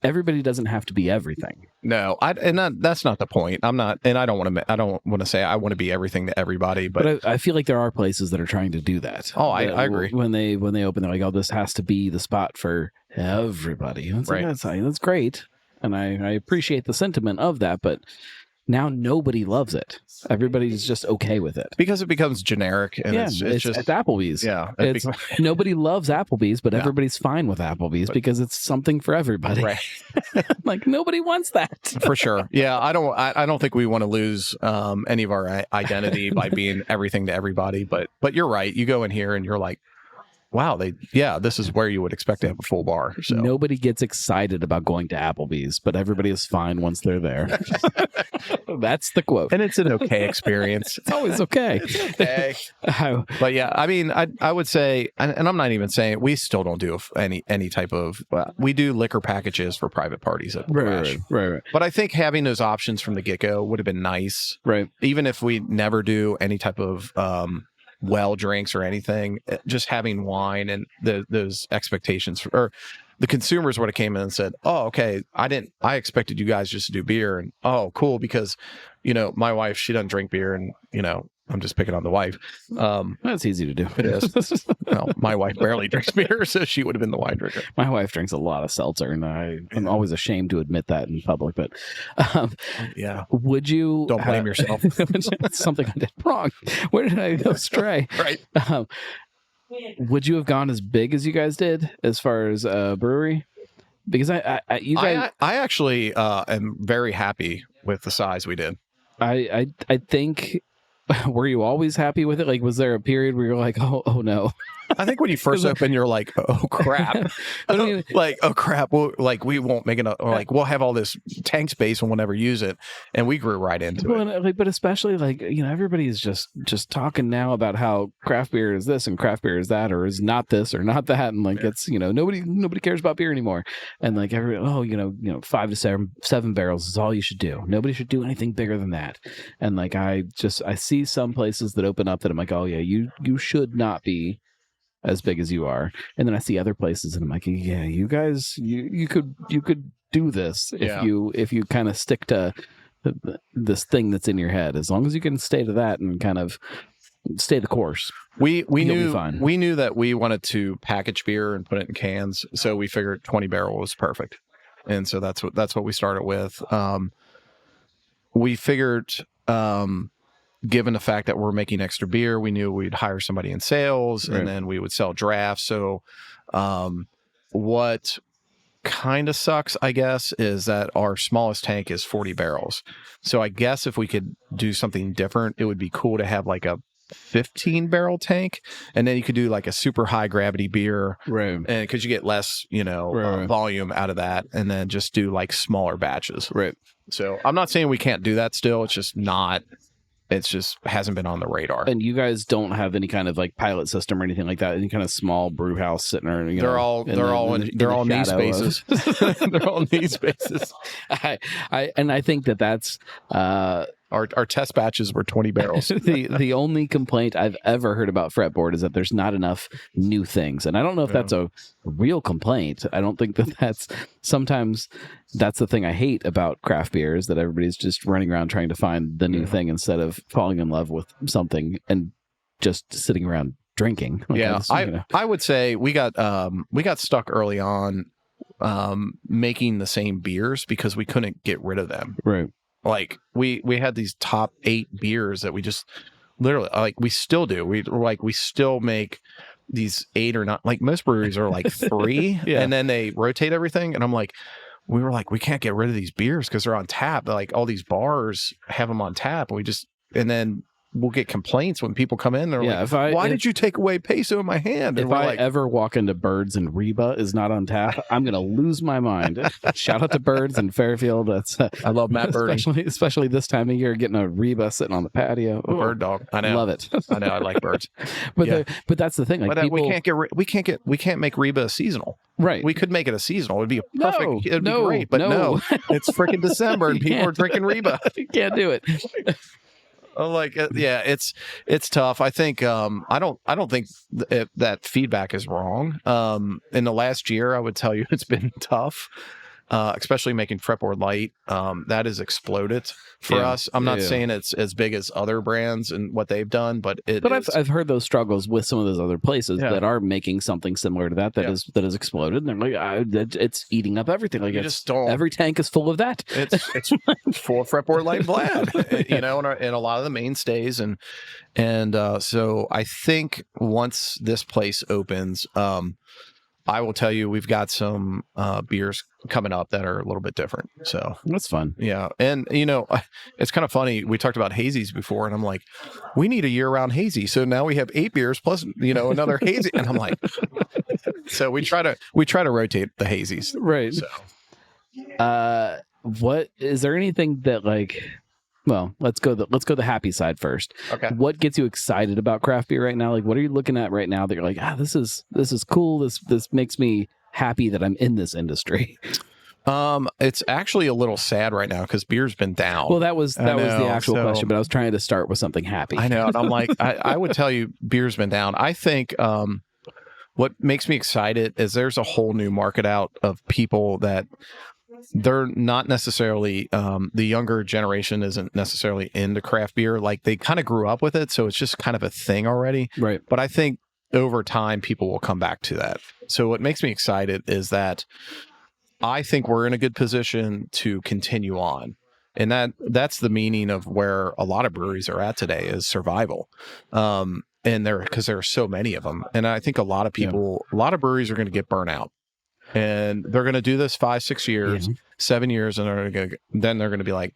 everybody doesn't have to be everything. No, that's not the point. I'm not, and I don't want to say I want to be everything to everybody, but I feel like there are places that are trying to do that. Oh, I agree. When they open, they're like, "Oh, this has to be the spot for everybody." And it's like, that's great, and I appreciate the sentiment of that, but now nobody loves it. Everybody's just okay with it because it becomes generic. And it's just at Applebee's. Yeah, nobody loves Applebee's, but everybody's fine with Applebee's because it's something for everybody. Right. Like nobody wants that for sure. Yeah, I don't think we want to lose any of our identity by being everything to everybody. But you're right. You go in here and you're like, wow, this is where you would expect to have a full bar. So nobody gets excited about going to Applebee's, but everybody is fine once they're there. That's the quote. And it's an okay experience. It's always okay. It's okay. But yeah, I mean, I would say, and I'm not even saying we still don't do any type of, we do liquor packages for private parties at Crash. Right. But I think having those options from the get-go would have been nice. Right. Even if we never do any type of, drinks or anything, just having wine and those expectations or the consumers would have came in and said, "Oh, okay, I expected you guys just to do beer." And oh, cool, because my wife, she doesn't drink beer, and I'm just picking on the wife. That's easy to do. It is. Well, my wife barely drinks beer, so she would have been the wine drinker. My wife drinks a lot of seltzer, and I'm always ashamed to admit that in public. But yeah, would you don't blame yourself? It's something I did wrong. Where did I go astray? Right. Would you have gone as big as you guys did as far as brewery? Because I actually am very happy with the size we did. I think. Were you always happy with it? Like, was there a period where you're like, oh no? I think when you first open, you're like, oh crap, like, oh crap. We won't make enough, or like we'll have all this tank space and we'll never use it, and we grew right into it. But especially like everybody is just talking now about how craft beer is this and craft beer is that, or is not this or not that, and like it's nobody cares about beer anymore, and like 5 to 7 barrels is all you should do. Nobody should do anything bigger than that, and like I see some places that open up that I'm like, oh yeah, you should not be as big as you are, and then I see other places and I'm like, yeah, you guys, you could do this if you kind of stick to this thing that's in your head. As long as you can stay to that and kind of stay the course, we knew that we wanted to package beer and put it in cans, so we figured 20 barrel was perfect, and so that's what we started with. We figured. Given the fact that we're making extra beer, we knew we'd hire somebody in sales, and then we would sell drafts. So what kind of sucks, I guess, is that our smallest tank is 40 barrels. So I guess if we could do something different, it would be cool to have like a 15 barrel tank, and then you could do like a super high gravity beer, right? And because you get less volume out of that, and then just do like smaller batches, right? So I'm not saying we can't do that still, it's just not it's just hasn't been on the radar. And you guys don't have any kind of like pilot system or anything like that? Any kind of small brew house sitting or they're all knee spaces. They're all knee spaces. I think that's our test batches were 20 barrels. The only complaint I've ever heard about Fretboard is that there's not enough new things. And I don't know if that's a real complaint. I don't think that's sometimes that's the thing I hate about craft beer is that everybody's just running around trying to find the new thing instead of falling in love with something and just sitting around drinking. I would say we got stuck early on making the same beers because we couldn't get rid of them. Right. Like we had these top 8 beers that we just literally like we still do. We still make these 8 or not, like most breweries are like 3 and then they rotate everything. And I'm like, we were like, we can't get rid of these beers because they're on tap. Like all these bars have them on tap. And then we'll get complaints when people come in. They're like, why did you take away peso in my hand? And if I ever walk into Birds and Reba is not on tap, I'm going to lose my mind. Shout out to Birds and Fairfield. I love Matt Birding. Especially this time of year, getting a Reba sitting on the patio. Ooh, bird dog. I know. Love it. I know. I like birds. But that's the thing. Like we can't make Reba seasonal. Right. We could make it a seasonal. It'd be perfect. It'd be great. But no, it's freaking December and people are drinking Reba. You can't do it. It's tough. I think I don't think that feedback is wrong. In the last year, I would tell you it's been tough, especially making Fretboard Light. That has exploded for us. I'm not saying it's as big as other brands and what they've done, but I've heard those struggles with some of those other places that are making something similar to that has exploded. And they're like, it's eating up everything. Like every tank is full of that. It's full of Fretboard Light and Vlad, and a lot of the mainstays. And so I think once this place opens, I will tell you, we've got some beers coming up that are a little bit different. So that's fun. Yeah. And, it's kind of funny. We talked about hazies before, and I'm like, we need a year-round hazy. So now we have 8 beers plus, another hazy. And I'm like, so we try to rotate the hazies. Right. So, what is there anything that well, let's go the happy side first. Okay. What gets you excited about craft beer right now? Like, what are you looking at right now that you're like, this is cool. This makes me happy that I'm in this industry. It's actually a little sad right now because beer's been down. Well, that was the actual question, but I was trying to start with something happy. I know. And I'm like, I would tell you beer's been down. I think, what makes me excited is there's a whole new market out of people that they're not necessarily the younger generation isn't necessarily into craft beer. Like they kind of grew up with it, so it's just kind of a thing already. Right. But I think over time people will come back to that. So what makes me excited is that I think we're in a good position to continue on. And that's the meaning of where a lot of breweries are at today is survival. And because there are so many of them. And I think a lot of people, a lot of breweries are going to get burnt out. And they're going to do this 5-6 years, 7 years, and then they're going to be like,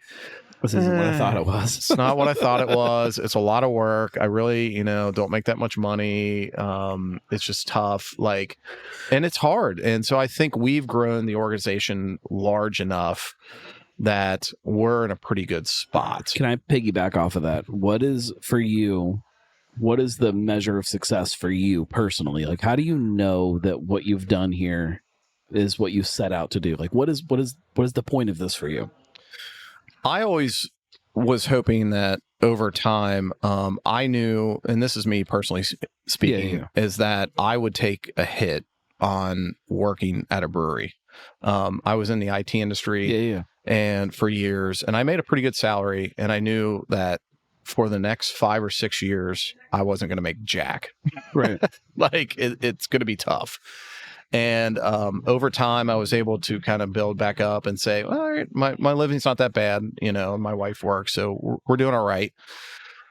this isn't what I thought it was. It's not what I thought it was. It's a lot of work. I really, don't make that much money. It's just tough. And it's hard. And so I think we've grown the organization large enough that we're in a pretty good spot. Can I piggyback off of that? What is the measure of success for you personally? Like, how do you know that what you've done here is what you set out to do? Like, what is the point of this for you? I always was hoping that over time, I knew, and this is me personally speaking, is that I would take a hit on working at a brewery. I was in the IT industry and for years, and I made a pretty good salary, and I knew that for the next 5 or 6 years, I wasn't going to make jack. Right. It's going to be tough. And over time, I was able to kind of build back up and say, well, all right, my living's not that bad. My wife works, so we're doing all right.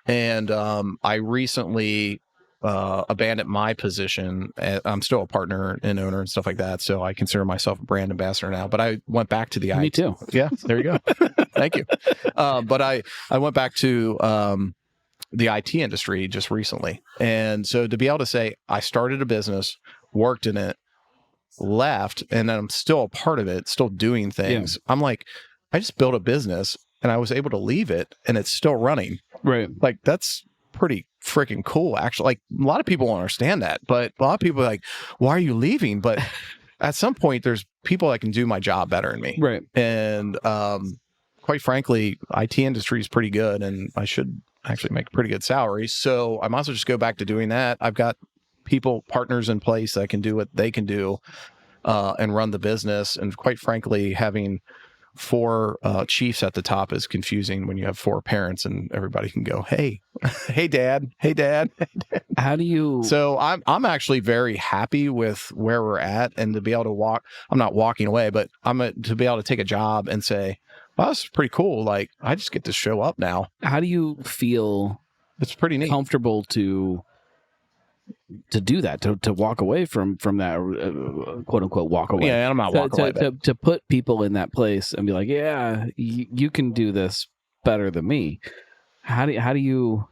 And I recently abandoned my position. I'm still a partner and owner and stuff like that, so I consider myself a brand ambassador now. But I went back to the Me too. Yeah, there you go. Thank you. But I went back to the IT industry just recently. And so to be able to say I started a business, worked in it, left, and then I'm still a part of it, still doing things. I'm like, I just built a business and I was able to leave it and it's still running. Right. Like, that's pretty freaking cool, actually. Like, a lot of people don't understand that, but a lot of people are like, why are you leaving? But at some point, there's people that can do my job better than me. Right. And quite frankly, IT industry is pretty good, and I should actually make a pretty good salary. So I might as well just go back to doing that. I've got partners in place that can do what they can do and run the business. And quite frankly, having 4 chiefs at the top is confusing when you have 4 parents and everybody can go, hey, hey, dad, hey, dad. How do you? So I'm actually very happy with where we're at, and to be able to walk. I'm not walking away, but to be able to take a job and say, well, that's pretty cool. Like, I just get to show up now. How do you feel? It's pretty neat. Comfortable to do that, to walk away from that quote unquote walk away. Yeah, I'm not walking away. To put people in that place and be like, yeah, you can do this better than me. How do you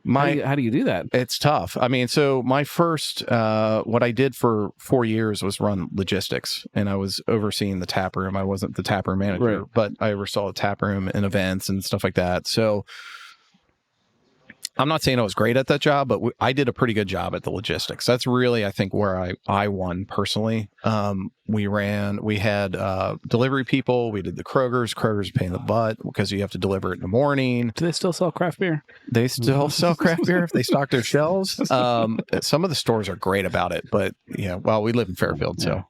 do that? It's tough. I mean, so my first, what I did for 4 years was run logistics, and I was overseeing the tap room. I wasn't the tap room manager, right, but I oversaw the tap room and events and stuff like that. So I'm not saying I was great at that job, but I did a pretty good job at the logistics. That's really, I think, where I won personally. We had delivery people. We did the Kroger's a pain in the butt because you have to deliver it in the morning. Do they still sell craft beer? They still sell craft beer if they stock their shelves. Some of the stores are great about it, but well, we live in Fairfield, so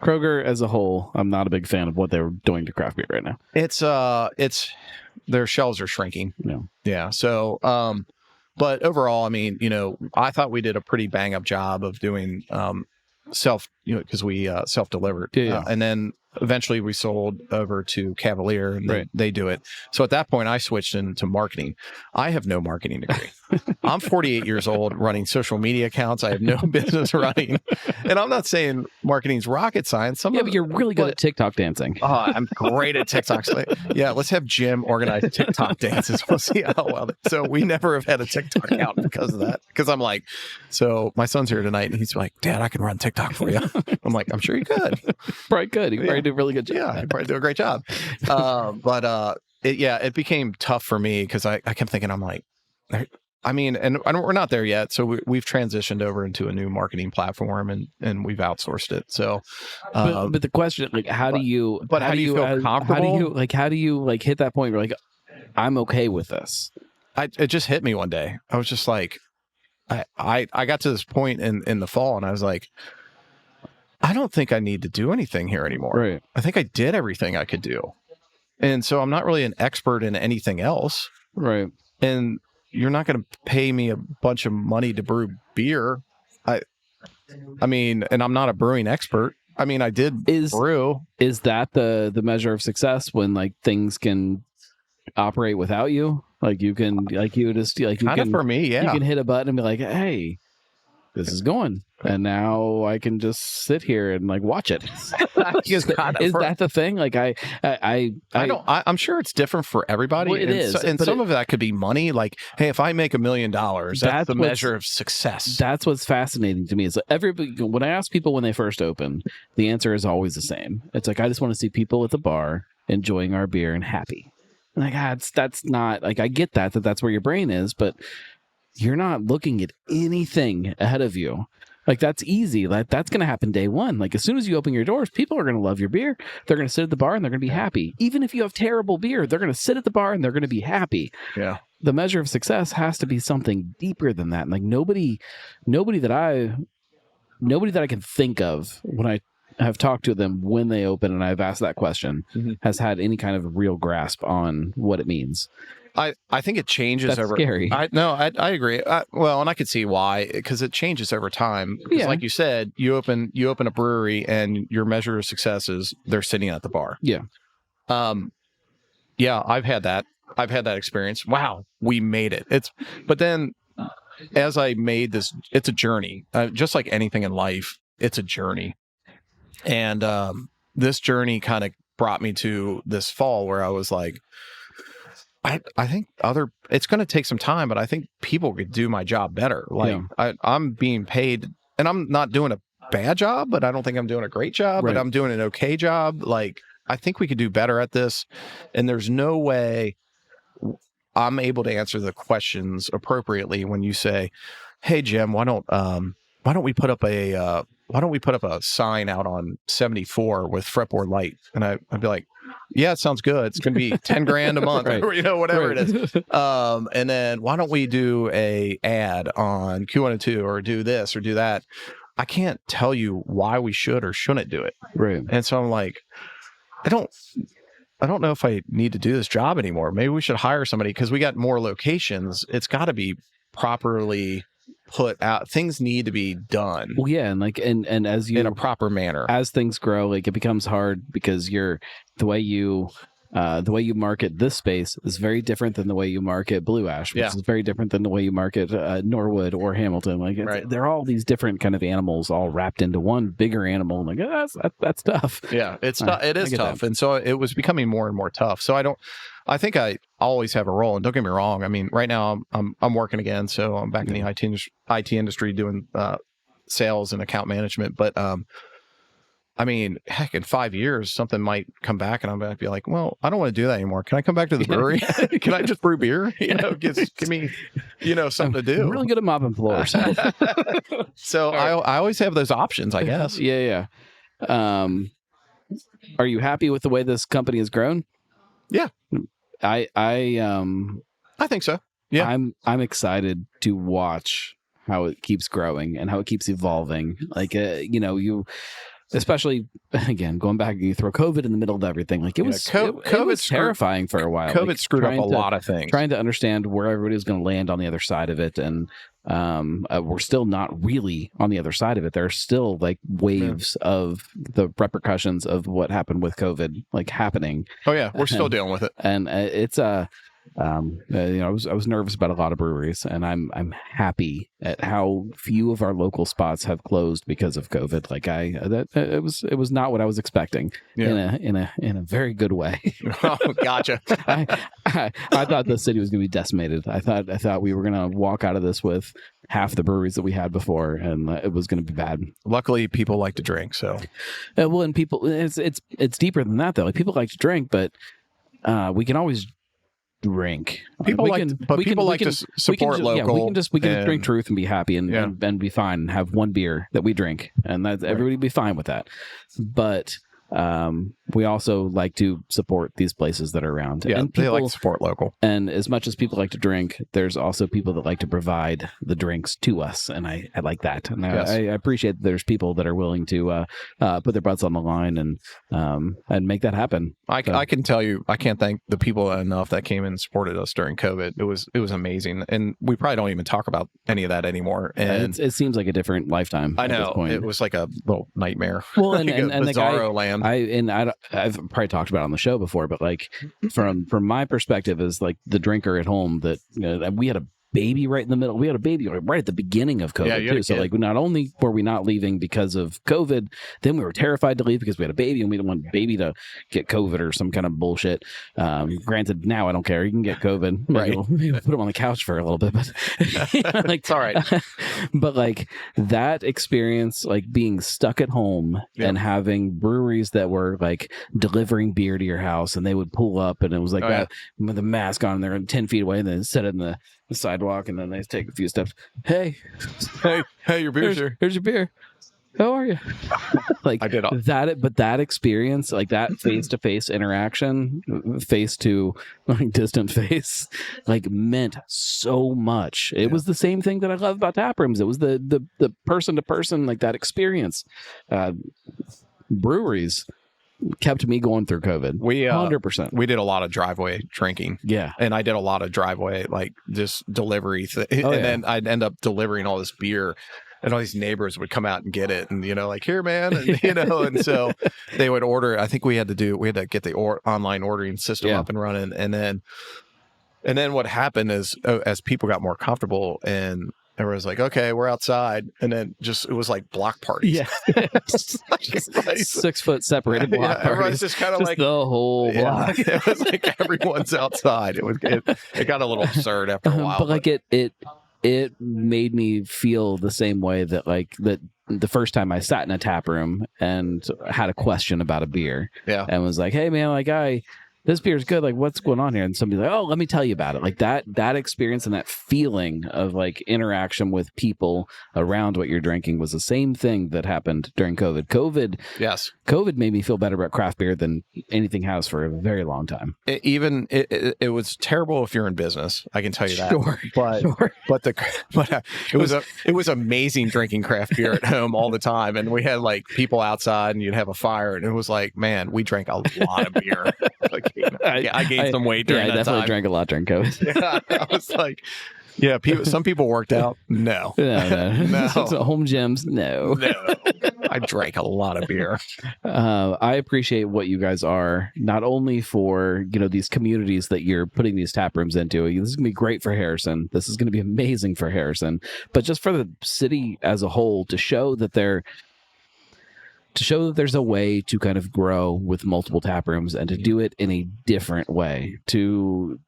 Kroger as a whole, I'm not a big fan of what they're doing to craft beer right now. It's their shelves are shrinking. Yeah. So, but overall, I mean, I thought we did a pretty bang up job of doing self, because we self-delivered. Yeah. And then eventually we sold over to Cavalier, and they do it. So at that point, I switched into marketing. I have no marketing degree. I'm 48 years old running social media accounts. I have no business running. And I'm not saying marketing's rocket science. But you're really good at TikTok dancing. I'm great at TikTok. Yeah, let's have Jim organize TikTok dances. We'll see how well. So we never have had a TikTok account because of that. Because I'm like, so my son's here tonight, and he's like, Dad, I can run TikTok for you. I'm like, I'm sure you could. Probably could. You probably do a really good job. Yeah, I probably do a great job. It became tough for me because I kept thinking, I'm like, I mean, and we're not there yet. So we've transitioned over into a new marketing platform, and we've outsourced it. So, but the question, like, how do you feel comfortable? How do you hit that point where like, I'm okay with this? It just hit me one day. I was just like, I got to this point in the fall, and I was like, I don't think I need to do anything here anymore. Right. I think I did everything I could do. And so I'm not really an expert in anything else. Right. And you're not going to pay me a bunch of money to brew beer. I mean, and I'm not a brewing expert. I mean, I did brew. Is that the measure of success, when like things can operate without you? Like you can, like you just like you kind can, of for me, yeah. You can hit a button and be like, hey, this is going, and now I can just sit here and like watch it. Is that the thing? Like I'm sure it's different for everybody. Well, it is, and some of that could be money. Like, hey, if I make $1 million, that's the measure of success. That's what's fascinating to me. Is everybody, when I ask people when they first open, the answer is always the same. It's like, I just want to see people at the bar enjoying our beer and happy. Like, that's not like, I get that's where your brain is, but you're not looking at anything ahead of you. Like, that's easy. That's going to happen day one. Like, as soon as you open your doors, people are going to love your beer. They're going to sit at the bar and they're going to be happy. Even if you have terrible beer, they're going to sit at the bar and they're going to be happy. Yeah. The measure of success has to be something deeper than that. And like nobody that I can think of when I have talked to them when they open and I've asked that question has had any kind of real grasp on what it means. I think it changes That's over. Scary. I agree. Well, and I could see why, because it changes over time. Yeah. Like you said, you open a brewery, and your measure of success is they're sitting at the bar. Yeah. Yeah, I've had that experience. Wow, we made it. But then, as I made this, it's a journey. Just like anything in life, it's a journey. And this journey kind of brought me to this fall where I was like, I think it's going to take some time, but I think people could do my job better. Like, I'm being paid, and I'm not doing a bad job, but I don't think I'm doing a great job, but I'm doing an okay job. Like, I think we could do better at this. And there's no way I'm able to answer the questions appropriately when you say, "Hey Jim, why don't we put up a sign out on 74 with Fretboard light?" And I'd be like, "Yeah, it sounds good. It's going to be $10,000 a month, right. or whatever it is." And then why don't we do a ad on Q102 or do this or do that? I can't tell you why we should or shouldn't do it. Right. And so I'm like, I don't know if I need to do this job anymore. Maybe we should hire somebody because we got more locations. It's got to be properly put out. Things need to be done. Well, yeah, and as you in a proper manner. As things grow, like it becomes hard because the way you market this space is very different than the way you market Blue Ash, which is very different than the way you market Norwood or Hamilton. Like they're all these different kind of animals all wrapped into one bigger animal. Like that's tough. Yeah, it is tough, and so it was becoming more and more tough. So I think I always have a role, and don't get me wrong. I mean, right now I'm working again, so I'm back in the IT industry doing sales and account management, but. I mean, heck, in 5 years, something might come back and I'm going to be like, well, I don't want to do that anymore. Can I come back to the brewery? Can I just brew beer? Give me, something to do. I'm really good at mopping floors. So I always have those options, I guess. Yeah. Are you happy with the way this company has grown? Yeah. I think so. Yeah. I'm excited to watch how it keeps growing and how it keeps evolving. Like, especially again going back, you throw COVID in the middle of everything. Like it was terrifying for a while. COVID screwed up a lot of things. Trying to understand where everybody was going to land on the other side of it, and we're still not really on the other side of it. There are still like waves of the repercussions of what happened with COVID, like happening. Oh yeah, we're still dealing with it, and it's I was nervous about a lot of breweries, and I'm happy at how few of our local spots have closed because of COVID. Like it was not what I was expecting in a very good way. Oh, gotcha. I thought the city was going to be decimated. I thought we were going to walk out of this with half the breweries that we had before, and it was going to be bad. Luckily, people like to drink, so and people, it's deeper than that though. Like people like to drink, but we can always drink. People like to support local. Yeah, we can just drink Truth and be happy and be fine and have one beer that we drink, and that everybody be fine with that. But we also like to support these places that are around. Yeah, and people, they like to support local. And as much as people like to drink, there's also people that like to provide the drinks to us, and I like that. And I appreciate that there's people that are willing to put their butts on the line and make that happen. I can tell you, I can't thank the people enough that came and supported us during COVID. It was amazing, and we probably don't even talk about any of that anymore. And it seems like a different lifetime. I know, it was like a little nightmare. Well, and the guy, land. I've probably talked about it on the show before, but like from my perspective as like the drinker at home, that we had a baby right in the middle. We had a baby right at the beginning of COVID too. So like not only were we not leaving because of COVID, then we were terrified to leave because we had a baby and we didn't want baby to get COVID or some kind of bullshit. Granted, now I don't care. You can get COVID. Maybe we'll put him on the couch for a little bit, but like it's all right. But like that experience, like being stuck at home and having breweries that were like delivering beer to your house, and they would pull up and it was like that with a mask on, they're 10 feet away and then set it in the sidewalk, and then they take a few steps. Hey, your beer's here. Here's your beer. How are you? Like I did that, but that experience, like that face-to-face interaction, face to like distant face, like meant so much. It was the same thing that I love about taprooms. It was the person to person, like that experience. Breweries kept me going through COVID. 100%. We did a lot of driveway drinking. Yeah. And I did a lot of driveway, like just delivery. Then I'd end up delivering all this beer, and all these neighbors would come out and get it. And, like, here, man. And, and so they would order. I think we had to get the online ordering system up and running. And then what happened is, as people got more comfortable and everyone's like, okay, we're outside. And then it was like block parties. Yeah. 6 foot separated block parties. Everyone's just kind of like the whole block. It was like everyone's outside. It got a little absurd after a while. But like it made me feel the same way that like that the first time I sat in a tap room and had a question about a beer. Yeah. And was like, hey man, like this beer's good. Like, what's going on here? And somebody's like, oh, let me tell you about it. Like that experience and that feeling of like interaction with people around what you're drinking was the same thing that happened during COVID. COVID made me feel better about craft beer than anything has for a very long time. It was terrible if you're in business. I can tell you that. Sure. But it was amazing drinking craft beer at home all the time. And we had like people outside and you'd have a fire and it was like, man, we drank a lot of beer. I gained some weight during that time. I definitely drank a lot during COVID. Yeah, I was like, yeah, some people worked out. No. Home gyms. No. I drank a lot of beer. I appreciate what you guys are, not only for, these communities that you're putting these tap rooms into. This is going to be great for Harrison. This is going to be amazing for Harrison, but just for the city as a whole to show that there's a way to kind of grow with multiple tap rooms and to do it in a different way, to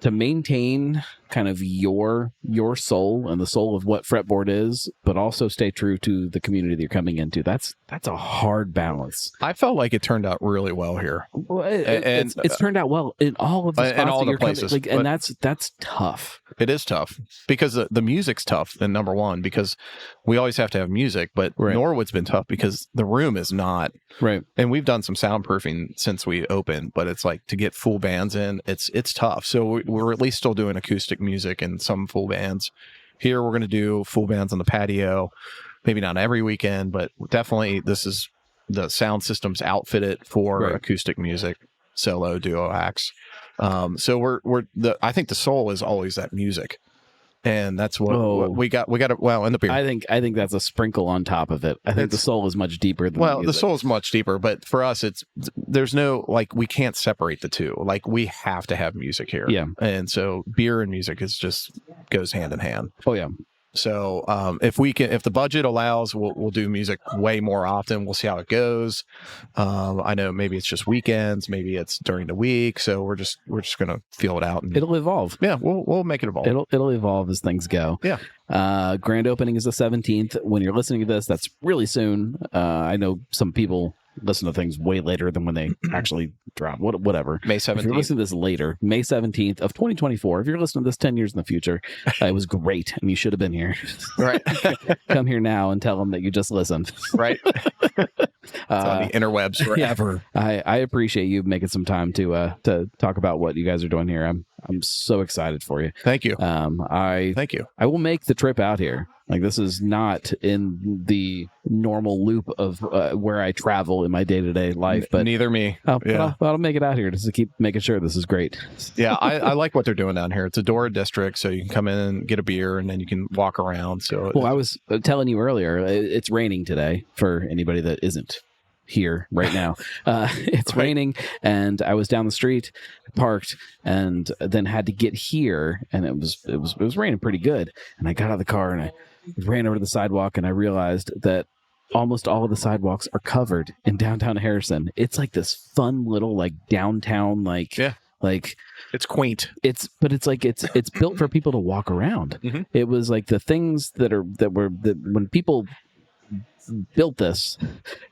maintain kind of your soul and the soul of what Fretboard is, but also stay true to the community that you're coming into. That's a hard balance. I felt like it turned out really well here. Well, it's turned out well in all of the spots in all the places. And that's tough. It is tough because the music's tough. And number one, because we always have to have music, but Norwood's been tough because the room is not right. And we've done some soundproofing since we opened, but it's like to get full bands in, it's tough. So we're at least still doing acoustic music and some full bands. Here we're going to do full bands on the patio, maybe not every weekend, but definitely the sound system's outfitted for acoustic music, solo, duo acts. So I think the soul is always that music. And that's what we got. We got it. Well, in the beer, I think that's a sprinkle on top of it. I think the soul is much deeper than the soul is much deeper. But for us, there's no we can't separate the two. Like we have to have music here. Yeah, and so beer and music goes hand in hand. Oh yeah. So if the budget allows, we'll do music way more often. We'll see how it goes. I know maybe it's just weekends, maybe it's during the week. So we're just gonna feel it out. And it'll evolve. Yeah, we'll make it evolve. It'll evolve as things go. Yeah. Grand opening is the 17th. When you're listening to this, that's really soon. I know some people listen to things way later than when they actually drop. Whatever. May 17th. If you're listening to this later, May 17th of 2024, if you're listening to this 10 years in the future, it was great and you should have been here. Right. Come here now and tell them that you just listened. Right. It's on the interwebs forever. Yeah, I appreciate you making some time to talk about what you guys are doing here. I'm so excited for you. Thank you. Thank you. I will make the trip out here. Like, this is not in the normal loop of where I travel in my day-to-day life, but neither me. I'll make it out here just to keep making sure this is great. Yeah, I like what they're doing down here. It's a Dora district, so you can come in and get a beer, and then you can walk around. So, I was telling you earlier, it's raining today for anybody that isn't here right now. It's raining, and I was down the street, parked, and then had to get here, and it was raining pretty good. And I got out of the car and I ran over to the sidewalk, and I realized that almost all of the sidewalks are covered in downtown Harrison. It's like this fun little downtown like it's quaint. It's built for people to walk around. Mm-hmm. It was like the things that when people built this,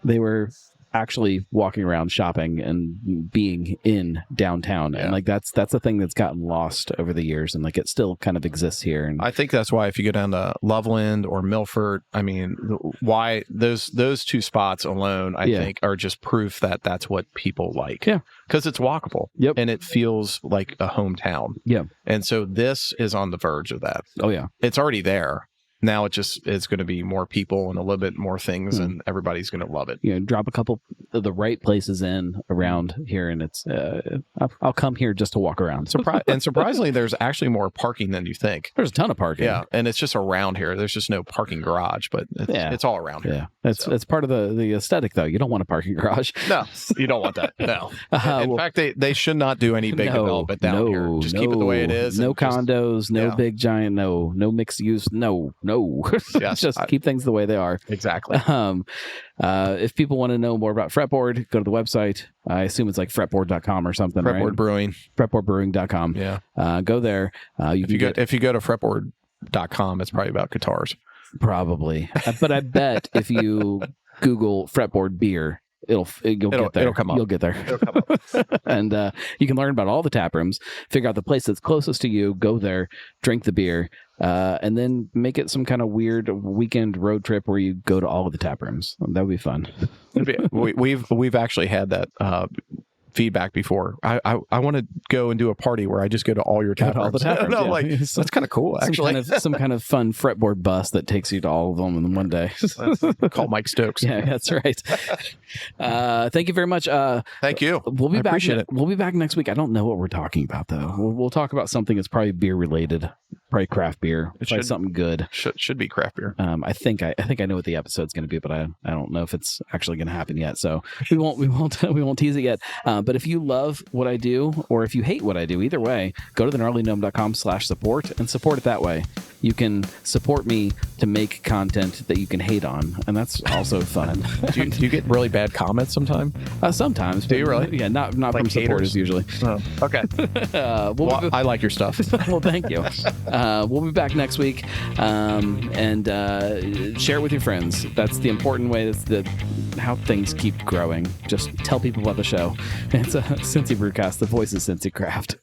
they were actually walking around shopping and being in downtown. Yeah. And that's a thing that's gotten lost over the years, and it still kind of exists here. And I think that's why if you go down to Loveland or Milford, I mean, why those two spots alone, I think, are just proof that that's what people like. Yeah. Because it's walkable. Yep. And it feels like a hometown. Yeah. And so this is on the verge of that. Oh yeah. It's already there. Now it's going to be more people and a little bit more things, and everybody's going to love it. Drop a couple of the right places in around here, and it's I'll come here just to walk around. And surprisingly, there's actually more parking than you think. There's a ton of parking. Yeah, and it's just around here. There's just no parking garage, but it's all around here. Yeah, it's part of the aesthetic, though. You don't want a parking garage. No, you don't want that. No. In fact, they should not do any big development down here. Just keep it the way it is. No condos, no big giant, no mixed use, no. Yes, just keep things the way they are. Exactly. If people want to know more about Fretboard, go to the website. I assume it's like fretboard.com or something. Fretboard right? Brewing. Fretboardbrewing.com. Yeah. Go there. If you go to fretboard.com, it's probably about guitars. Probably. But I bet if you Google Fretboard beer, you'll get there. It'll come up. You'll get there. It'll come up. And you can learn about all the tap rooms, figure out the place that's closest to you, go there, drink the beer, and then make it some kind of weird weekend road trip where you go to all of the tap rooms. That would be fun. We've actually had that feedback before. I want to go and do a party where I just go to all your tap rooms. All the tap rooms. No, like that's kind of cool. Actually, some kind of fun fretboard bus that takes you to all of them in one day. Call Mike Stokes. Yeah, that's right. Thank you very much. Thank you. We'll be back. Appreciate it. We'll be back next week. I don't know what we're talking about though. We'll talk about something that's probably beer related, probably craft beer. It's probably something good. Should be craft beer. I think I know what the episode's going to be, but I don't know if it's actually going to happen yet. So we won't tease it yet. But if you love what I do, or if you hate what I do, either way, go to thegnarlygnome.com/support and support it that way. You can support me to make content that you can hate on, and that's also fun. Do you get really bad comments sometimes? Sometimes. Do you really? Yeah, not like from supporters usually. Oh, okay. I like your stuff. Well, thank you. We'll be back next week, and share it with your friends. That's the important way. That's how things keep growing. Just tell people about the show. It's a Cincy Brewcast. The voice is Cincy Craft.